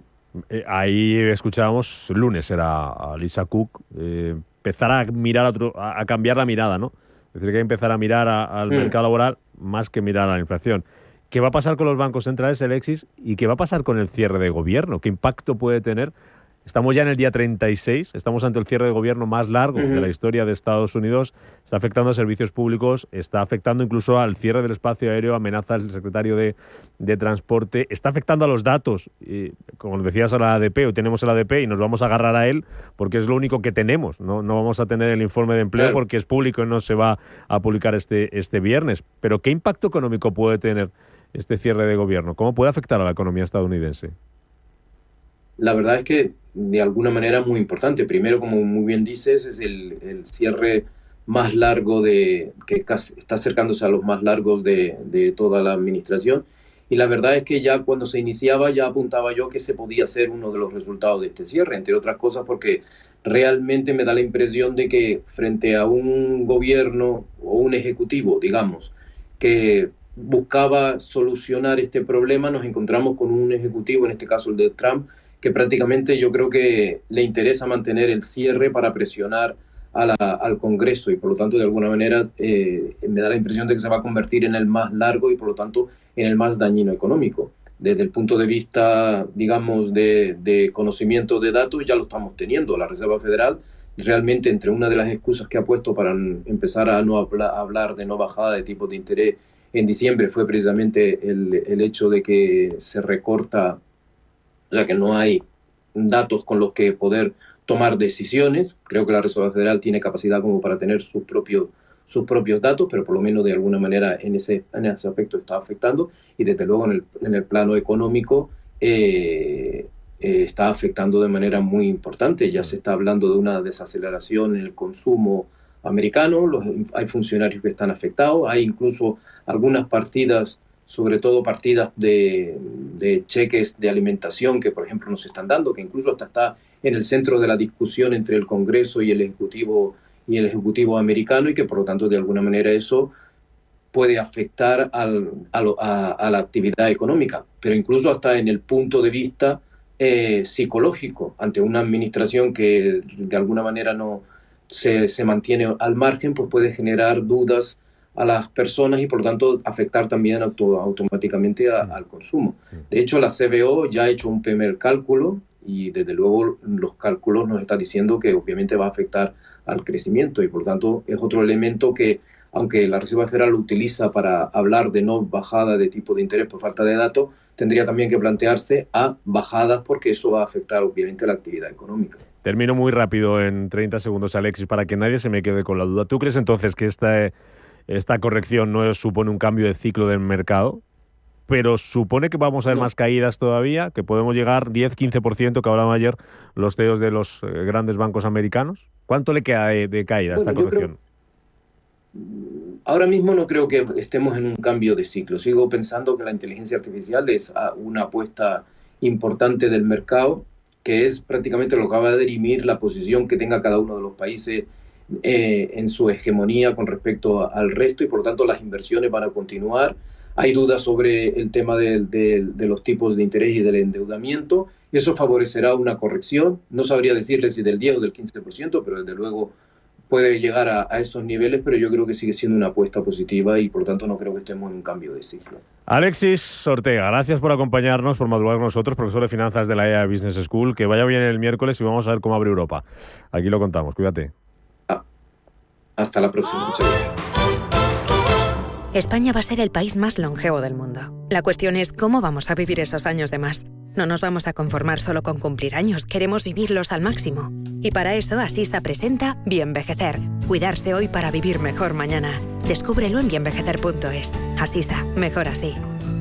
Ahí escuchábamos, el lunes era a Lisa Cook, empezar a mirar a cambiar la mirada, ¿no? Es decir, que empezar a mirar al mercado laboral más que mirar a la inflación. ¿Qué va a pasar con los bancos centrales, Alexis? ¿Y qué va a pasar con el cierre de gobierno? ¿Qué impacto puede tener? Estamos ya en el día 36, estamos ante el cierre de gobierno más largo de la historia de Estados Unidos, está afectando a servicios públicos, está afectando incluso al cierre del espacio aéreo, amenazas el secretario de Transporte, está afectando a los datos, y, como decías a la ADP, hoy tenemos el ADP y nos vamos a agarrar a él porque es lo único que tenemos, no vamos a tener el informe de empleo porque es público y no se va a publicar este viernes. Pero ¿qué impacto económico puede tener este cierre de gobierno? ¿Cómo puede afectar a la economía estadounidense? La verdad es que de alguna manera muy importante. Primero, como muy bien dices, es el cierre más largo que está acercándose a los más largos de toda la administración. Y la verdad es que ya cuando se iniciaba ya apuntaba yo que se podía ser uno de los resultados de este cierre, entre otras cosas porque realmente me da la impresión de que frente a un gobierno o un ejecutivo, digamos, que buscaba solucionar este problema, nos encontramos con un ejecutivo, en este caso el de Trump, que prácticamente yo creo que le interesa mantener el cierre para presionar al Congreso y por lo tanto de alguna manera me da la impresión de que se va a convertir en el más largo y por lo tanto en el más dañino económico. Desde el punto de vista, digamos, de conocimiento de datos ya lo estamos teniendo. La Reserva Federal realmente entre una de las excusas que ha puesto para empezar a no hablar de no bajada de tipos de interés en diciembre fue precisamente el hecho de que se recorta, o sea que no hay datos con los que poder tomar decisiones. Creo que la Reserva Federal tiene capacidad como para tener sus propios datos, pero por lo menos de alguna manera en ese aspecto está afectando y desde luego en el plano económico está afectando de manera muy importante. Ya se está hablando de una desaceleración en el consumo americano, hay funcionarios que están afectados, hay incluso algunas partidas, sobre todo partidas de cheques de alimentación que, por ejemplo, no se están dando, que incluso hasta está en el centro de la discusión entre el Congreso y el Ejecutivo americano y que, por lo tanto, de alguna manera eso puede afectar a la actividad económica, pero incluso hasta en el punto de vista psicológico, ante una administración que de alguna manera no se mantiene al margen, pues puede generar dudas las personas y por lo tanto afectar también automáticamente al consumo. De hecho, la CBO ya ha hecho un primer cálculo y desde luego los cálculos nos están diciendo que obviamente va a afectar al crecimiento y por lo tanto es otro elemento que, aunque la Reserva Federal lo utiliza para hablar de no bajada de tipo de interés por falta de datos, tendría también que plantearse a bajadas porque eso va a afectar obviamente la actividad económica. Termino muy rápido en 30 segundos, Alexis, para que nadie se me quede con la duda. ¿Tú crees entonces que esta corrección no supone un cambio de ciclo del mercado, pero supone que vamos a ver más caídas todavía, que podemos llegar 10-15%, que hablaban ayer los CEOs de los grandes bancos americanos? ¿Cuánto le queda de caída a esta corrección? Ahora mismo no creo que estemos en un cambio de ciclo. Sigo pensando que la inteligencia artificial es una apuesta importante del mercado, que es prácticamente lo que va a dirimir la posición que tenga cada uno de los países en su hegemonía con respecto al resto y por lo tanto las inversiones van a continuar. Hay dudas sobre el tema de los tipos de interés y del endeudamiento. Eso favorecerá una corrección. No sabría decirle si del 10 o del 15%, pero desde luego puede llegar a esos niveles, pero yo creo que sigue siendo una apuesta positiva y por lo tanto no creo que estemos en un cambio de ciclo. Alexis Ortega, gracias por acompañarnos, por madrugar con nosotros, profesor de finanzas de la EA Business School. Que vaya bien el miércoles y vamos a ver cómo abre Europa. Aquí lo contamos, cuídate. Hasta la próxima. Muchas gracias. España va a ser el país más longevo del mundo. La cuestión es cómo vamos a vivir esos años de más. No nos vamos a conformar solo con cumplir años, queremos vivirlos al máximo. Y para eso Asisa presenta Bienvejecer. Cuidarse hoy para vivir mejor mañana. Descúbrelo en bienvejecer.es. Asisa, mejor así.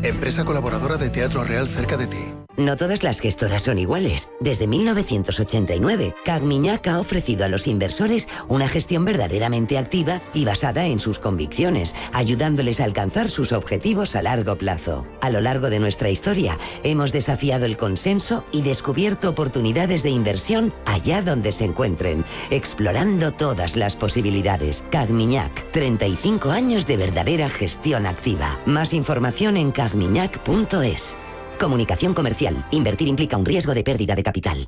Empresa colaboradora de Teatro Real cerca de ti. No todas las gestoras son iguales. Desde 1989, Cagmiñac ha ofrecido a los inversores una gestión verdaderamente activa y basada en sus convicciones, ayudándoles a alcanzar sus objetivos a largo plazo. A lo largo de nuestra historia, hemos desafiado el consenso y descubierto oportunidades de inversión allá donde se encuentren, explorando todas las posibilidades. Cagmiñac, 35 años de verdadera gestión activa. Más información en cagmiñac.es. Comunicación comercial. Invertir implica un riesgo de pérdida de capital.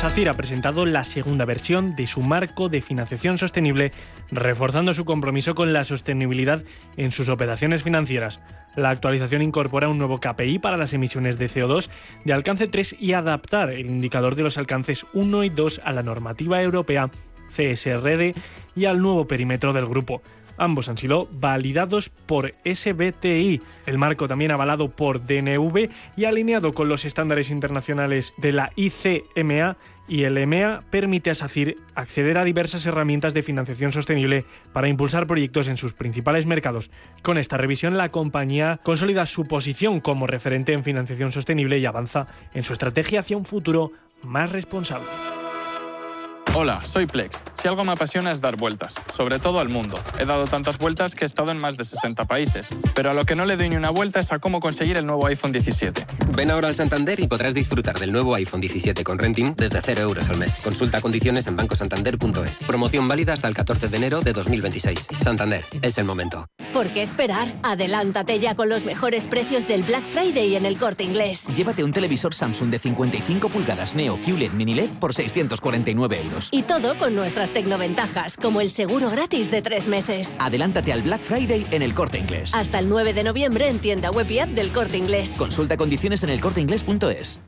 SACIR ha presentado la segunda versión de su marco de financiación sostenible, reforzando su compromiso con la sostenibilidad en sus operaciones financieras. La actualización incorpora un nuevo KPI para las emisiones de CO2 de alcance 3 y adaptar el indicador de los alcances 1 y 2 a la normativa europea CSRD y al nuevo perímetro del grupo. Ambos han sido validados por SBTi, el marco también avalado por DNV y alineado con los estándares internacionales de la ICMA y el EMEA, permite a SACIR acceder a diversas herramientas de financiación sostenible para impulsar proyectos en sus principales mercados. Con esta revisión, la compañía consolida su posición como referente en financiación sostenible y avanza en su estrategia hacia un futuro más responsable. Hola, soy Plex. Si algo me apasiona es dar vueltas, sobre todo al mundo. He dado tantas vueltas que he estado en más de 60 países. Pero a lo que no le doy ni una vuelta es a cómo conseguir el nuevo iPhone 17. Ven ahora al Santander y podrás disfrutar del nuevo iPhone 17 con renting desde 0 euros al mes. Consulta condiciones en bancosantander.es. Promoción válida hasta el 14 de enero de 2026. Santander, es el momento. ¿Por qué esperar? Adelántate ya con los mejores precios del Black Friday en El Corte Inglés. Llévate un televisor Samsung de 55 pulgadas Neo QLED Mini LED por 649 euros. Y todo con nuestras tecnoventajas, como el seguro gratis de 3 meses. Adelántate al Black Friday en El Corte Inglés. Hasta el 9 de noviembre en tienda web y app del Corte Inglés. Consulta condiciones en elcorteinglés.es.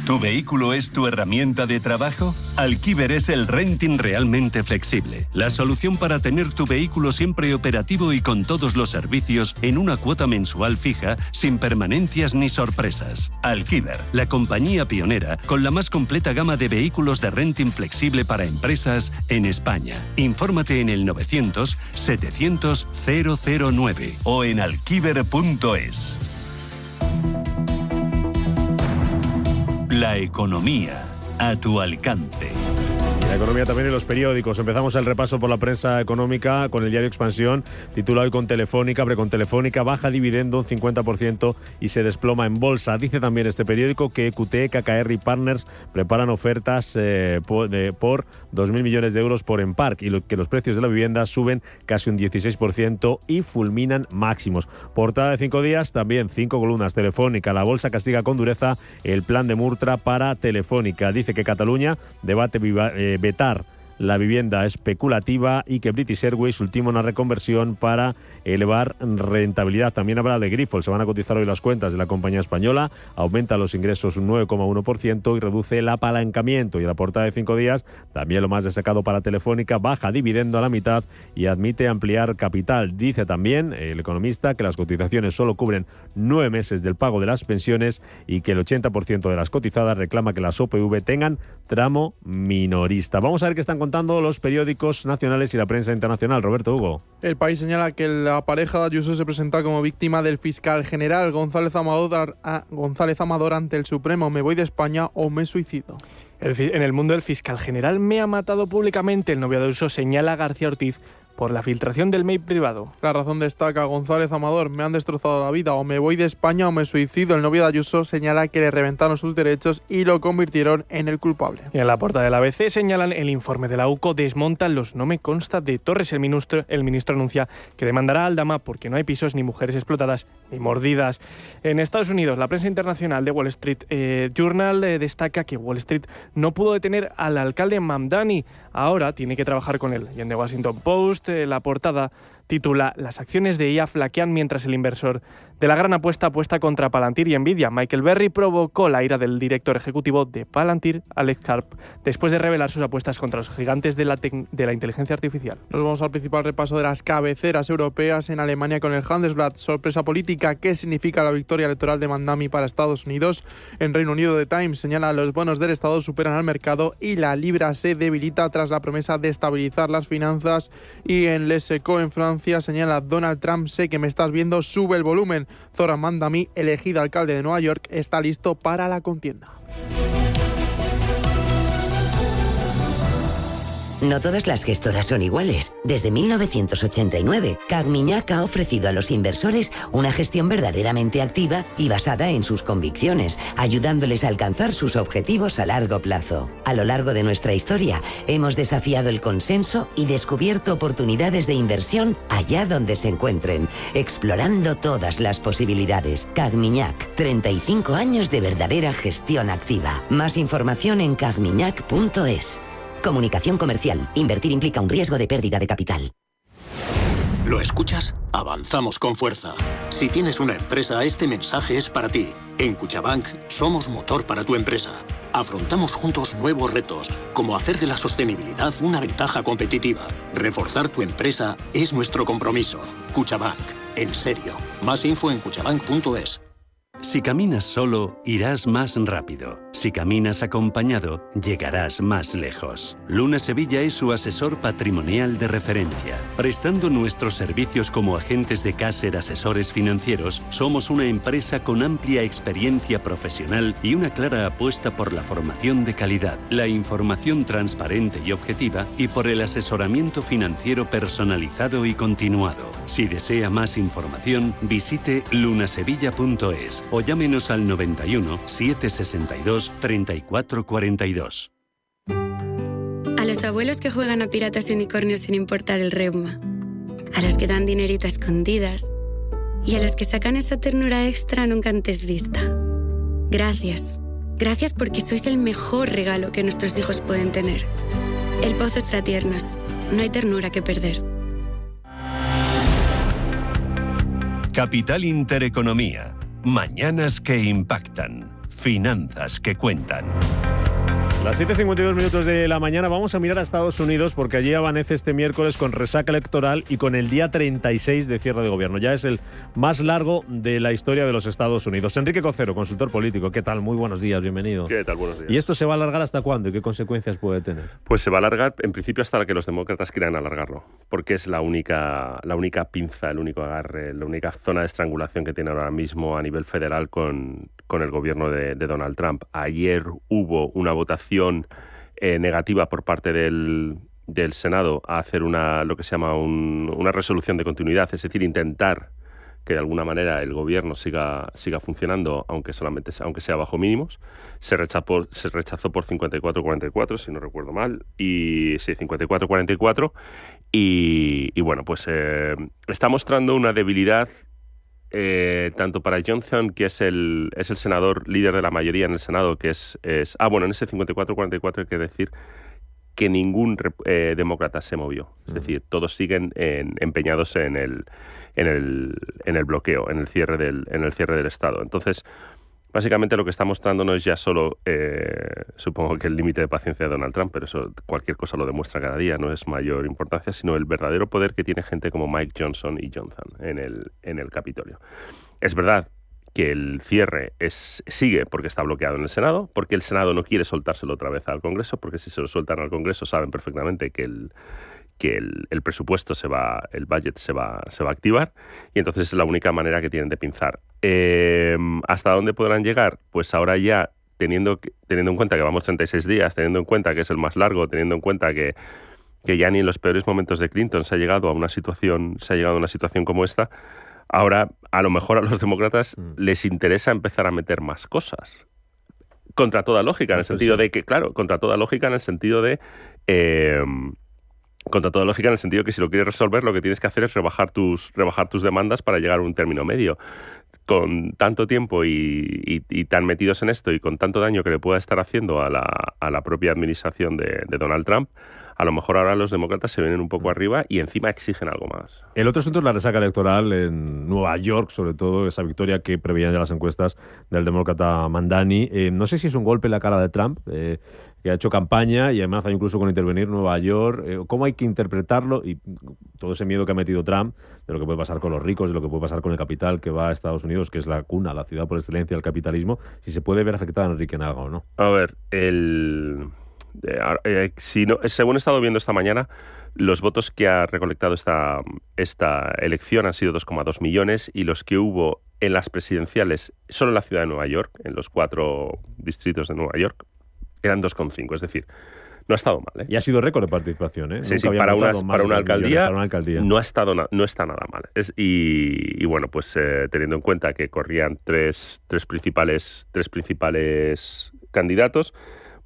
¿Tu vehículo es tu herramienta de trabajo? Alquiver es el renting realmente flexible. La solución para tener tu vehículo siempre operativo y con todos los servicios en una cuota mensual fija, sin permanencias ni sorpresas. Alquiver, la compañía pionera con la más completa gama de vehículos de renting flexible para empresas en España. Infórmate en el 900-700-009 o en alquiver.es. La economía a tu alcance. La economía también en los periódicos. Empezamos el repaso por la prensa económica con el diario Expansión, titula hoy con Telefónica, Precon Telefónica baja dividendo un 50% y se desploma en bolsa. Dice también este periódico que QT, KKR y Partners preparan ofertas por 2.000 millones de euros por Empark y que los precios de la vivienda suben casi un 16% y fulminan máximos. Portada de 5 días, también 5 columnas. Telefónica, la bolsa castiga con dureza el plan de Murtra para Telefónica. Dice que Cataluña debate vetar la vivienda especulativa y que British Airways ultima una reconversión para elevar rentabilidad. También habla de Grifols. Se van a cotizar hoy las cuentas de la compañía española. Aumenta los ingresos un 9,1% y reduce el apalancamiento. Y en la portada de 5 días, también lo más destacado para Telefónica, baja dividendo a la mitad y admite ampliar capital. Dice también el economista que las cotizaciones solo cubren 9 meses del pago de las pensiones y que el 80% de las cotizadas reclama que las OPV tengan tramo minorista. Vamos a ver qué están contando los periódicos nacionales y la prensa internacional. Roberto Hugo. El País señala que la pareja de Ayuso se presenta como víctima del fiscal general González Amador ante el Supremo. ¿Me voy de España o me suicido? En el mundo, el fiscal general me ha matado públicamente. El novio de Ayuso señala a García Ortiz por la filtración del mail privado. La razón destaca González Amador: me han destrozado la vida, o me voy de España o me suicido. El novio de Ayuso señala que le reventaron sus derechos y lo convirtieron en el culpable. Y en la portada del ABC señalan el informe de la UCO desmonta los no me consta de Torres. El ministro anuncia que demandará a Aldama porque no hay pisos ni mujeres explotadas ni mordidas. En Estados Unidos, la prensa internacional de Wall Street Journal destaca que Wall Street no pudo detener al alcalde Mamdani. Ahora tiene que trabajar con él. Y en The Washington Post, la portada titula "Las acciones de IA flaquean mientras el inversor de la gran apuesta contra Palantir y Nvidia". Michael Berry provocó la ira del director ejecutivo de Palantir, Alex Karp, después de revelar sus apuestas contra los gigantes de la inteligencia artificial. Nos vamos al principal repaso de las cabeceras europeas. En Alemania, con el Handelsblatt, sorpresa política. ¿Qué significa la victoria electoral de Mamdani para Estados Unidos? En Reino Unido, The Times señala: los bonos del Estado superan al mercado y la libra se debilita tras la promesa de estabilizar las finanzas. Y en Les Echos, en Francia, señala: Donald Trump, sé que me estás viendo, sube el volumen. Zoran Mamdani, elegido alcalde de Nueva York, está listo para la contienda. No todas las gestoras son iguales. Desde 1989, Cagmiñac ha ofrecido a los inversores una gestión verdaderamente activa y basada en sus convicciones, ayudándoles a alcanzar sus objetivos a largo plazo. A lo largo de nuestra historia, hemos desafiado el consenso y descubierto oportunidades de inversión allá donde se encuentren, explorando todas las posibilidades. Cagmiñac, 35 años de verdadera gestión activa. Más información en cagmiñac.es. Comunicación comercial. Invertir implica un riesgo de pérdida de capital. ¿Lo escuchas? Avanzamos con fuerza. Si tienes una empresa, este mensaje es para ti. En Cuchabank somos motor para tu empresa. Afrontamos juntos nuevos retos, como hacer de la sostenibilidad una ventaja competitiva. Reforzar tu empresa es nuestro compromiso. Cuchabank. En serio. Más info en cuchabank.es. Si caminas solo, irás más rápido. Si caminas acompañado, llegarás más lejos. Luna Sevilla es su asesor patrimonial de referencia. Prestando nuestros servicios como agentes de Caser Asesores Financieros, somos una empresa con amplia experiencia profesional y una clara apuesta por la formación de calidad, la información transparente y objetiva y por el asesoramiento financiero personalizado y continuado. Si desea más información, visite lunasevilla.es o llámenos al 91 762 3442. A los abuelos que juegan a piratas y unicornios sin importar el reuma, a los que dan dinerito a escondidas y a los que sacan esa ternura extra nunca antes vista. Gracias. Gracias porque sois el mejor regalo que nuestros hijos pueden tener. El Pozo Extratiernos. No hay ternura que perder. Capital Intereconomía. Mañanas que impactan. Finanzas que cuentan. Las 7:52 minutos de la mañana vamos a mirar a Estados Unidos porque allí amanece este miércoles con resaca electoral y con el día 36 de cierre de gobierno. Ya es el más largo de la historia de los Estados Unidos. Enrique Cocero, consultor político. ¿Qué tal? Muy buenos días, bienvenido. ¿Qué tal? Buenos días. ¿Y esto se va a alargar hasta cuándo y qué consecuencias puede tener? Pues se va a alargar, en principio, hasta que los demócratas quieran alargarlo, porque es la única pinza, el único agarre, la única zona de estrangulación que tiene ahora mismo a nivel federal con el gobierno de Donald Trump. Ayer hubo una votación negativa por parte del Senado a hacer lo que se llama una resolución de continuidad, es decir, intentar que de alguna manera el gobierno siga funcionando, aunque sea bajo mínimos. Se rechazó por 54-44, si no recuerdo mal, y sí, 54-44, y bueno, pues está mostrando una debilidad tanto para Johnson, que es el senador líder de la mayoría en el Senado, que en ese 54-44 hay que decir que ningún demócrata se movió. Es decir, todos siguen empeñados en el bloqueo, en el cierre del Estado. Entonces, básicamente lo que está mostrando no es ya solo, supongo que el límite de paciencia de Donald Trump, pero eso cualquier cosa lo demuestra cada día, no es mayor importancia, sino el verdadero poder que tiene gente como Mike Johnson y Johnson en el Capitolio. Es verdad que el cierre sigue porque está bloqueado en el Senado, porque el Senado no quiere soltárselo otra vez al Congreso, porque si se lo sueltan al Congreso saben perfectamente que el presupuesto el budget se va a activar, y entonces es la única manera que tienen de pinzar. ¿Hasta dónde podrán llegar? Pues ahora ya, teniendo en cuenta que vamos 36 días, teniendo en cuenta que es el más largo, teniendo en cuenta que ya ni en los peores momentos de Clinton se ha llegado a una situación como esta, ahora a lo mejor a los demócratas les interesa empezar a meter más cosas. Contra toda lógica, en el sentido de que, claro, contra toda lógica en el sentido de que si lo quieres resolver, lo que tienes que hacer es rebajar tus demandas para llegar a un término medio. Con tanto tiempo y tan metidos en esto y con tanto daño que le pueda estar haciendo a la propia administración de Donald Trump, a lo mejor ahora los demócratas se vienen un poco arriba y encima exigen algo más. El otro asunto es la resaca electoral en Nueva York, sobre todo esa victoria que preveían ya las encuestas del demócrata Mamdani. No sé si es un golpe en la cara de Trump, que ha hecho campaña y amenaza incluso con intervenir Nueva York. ¿Cómo hay que interpretarlo? Y todo ese miedo que ha metido Trump de lo que puede pasar con los ricos, de lo que puede pasar con el capital que va a Estados Unidos, que es la cuna, la ciudad por excelencia del capitalismo, si se puede ver afectada a Enrique Naga o no. A ver, según he estado viendo esta mañana, los votos que ha recolectado esta elección han sido 2,2 millones y los que hubo en las presidenciales, solo en la ciudad de Nueva York, en los 4 distritos de Nueva York, eran 2,5. Es decir, no ha estado mal. Y ha sido récord de participación, ¿eh? Sí, para una alcaldía no está nada mal. Y bueno, pues teniendo en cuenta que corrían tres principales candidatos,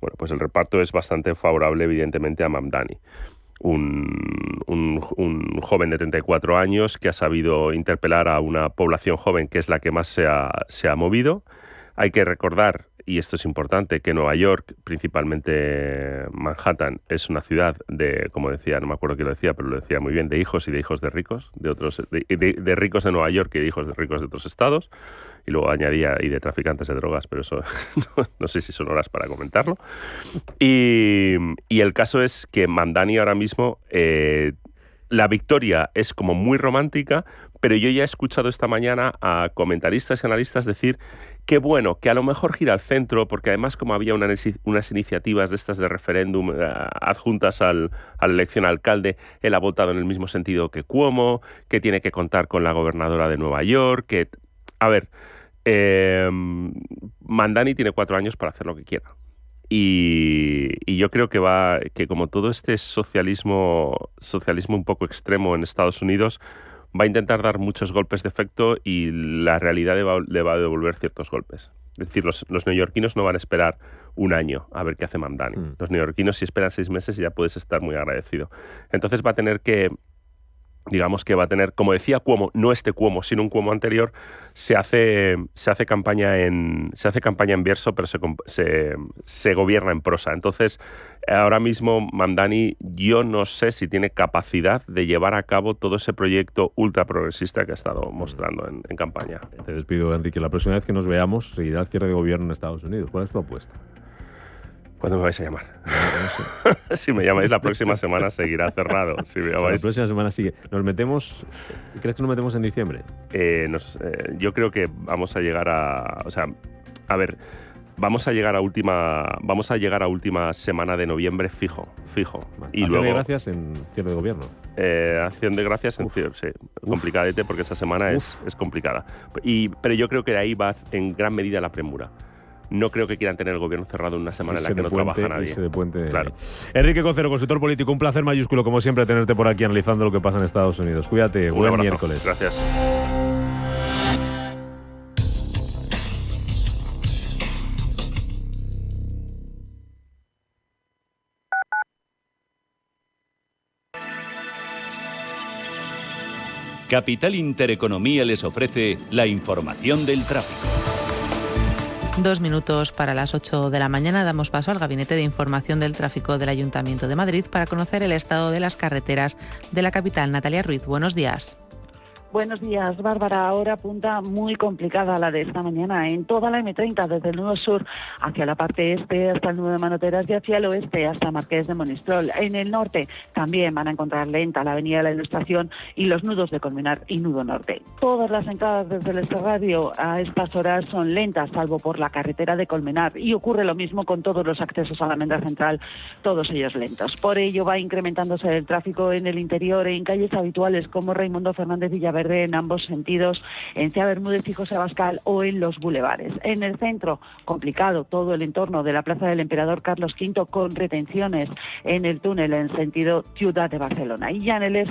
bueno, pues el reparto es bastante favorable, evidentemente, a Mamdani. Un joven de 34 años que ha sabido interpelar a una población joven que es la que más se ha movido. Hay que recordar, y esto es importante, que Nueva York, principalmente Manhattan, es una ciudad de, como decía, no me acuerdo quién lo decía, pero lo decía muy bien, de hijos y de hijos de ricos, de ricos de Nueva York y de hijos de ricos de otros estados. Y luego añadía, y de traficantes de drogas, pero eso no sé si son horas para comentarlo. Y el caso es que Mamdani ahora mismo, la victoria es como muy romántica, pero yo ya he escuchado esta mañana a comentaristas y analistas decir que bueno, que a lo mejor gira al centro, porque además como había unas iniciativas de estas de referéndum adjuntas a la elección al alcalde, él ha votado en el mismo sentido que Cuomo, que tiene que contar con la gobernadora de Nueva York, que... A ver, Mamdani tiene 4 años para hacer lo que quiera. Y yo creo que como todo este socialismo un poco extremo en Estados Unidos, va a intentar dar muchos golpes de efecto y la realidad le va a devolver ciertos golpes. Es decir, los neoyorquinos no van a esperar un año a ver qué hace Mamdani. Los neoyorquinos, si esperan 6 meses, ya puedes estar muy agradecido. Entonces va a tener que... Digamos que va a tener, como decía Cuomo, no este Cuomo, sino un Cuomo anterior, se hace campaña en verso, pero se gobierna en prosa. Entonces, ahora mismo Mamdani, yo no sé si tiene capacidad de llevar a cabo todo ese proyecto ultra progresista que ha estado mostrando en campaña. Te despido, Enrique. La próxima vez que nos veamos seguirá el cierre de gobierno en Estados Unidos. ¿Cuál es tu apuesta? ¿Cuándo me vais a llamar? Si me llamáis la próxima semana seguirá cerrado. Si me llamáis... La próxima semana sigue. ¿Nos metemos? ¿Crees que nos metemos en diciembre? Yo creo que vamos a llegar a... O sea, a ver, vamos a llegar a última semana de noviembre fijo. Vale. Y luego, de gracias en cierre de gobierno. Acción de gracias en cierre, sí. Complicadete porque esa semana es complicada. Pero yo creo que de ahí va en gran medida la premura. No creo que quieran tener el gobierno cerrado en una semana en la que no trabaja nadie. Claro. Enrique Concero, consultor político, un placer mayúsculo, como siempre, tenerte por aquí analizando lo que pasa en Estados Unidos. Cuídate, buen miércoles. Gracias. Capital Intereconomía les ofrece la información del tráfico. 2 minutos para las 8 de la mañana. Damos paso al Gabinete de Información del Tráfico del Ayuntamiento de Madrid para conocer el estado de las carreteras de la capital. Natalia Ruiz, buenos días. Buenos días, Bárbara. Ahora punta muy complicada la de esta mañana en toda la M30, desde el nudo sur hacia la parte este hasta el nudo de Manoteras y hacia el oeste hasta Marqués de Monistrol. En el norte también van a encontrar lenta la avenida de la Ilustración y los nudos de Colmenar y nudo norte. Todas las entradas desde el extrarradio a estas horas son lentas, salvo por la carretera de Colmenar, y ocurre lo mismo con todos los accesos a la Almendra Central, todos ellos lentos. Por ello va incrementándose el tráfico en el interior en calles habituales como Raimundo Fernández Villaverde en ambos sentidos, en Cea Bermúdez y José Abascal o en los bulevares. En el centro, complicado todo el entorno de la Plaza del Emperador Carlos V con retenciones en el túnel en sentido Ciudad de Barcelona. Y ya en el este,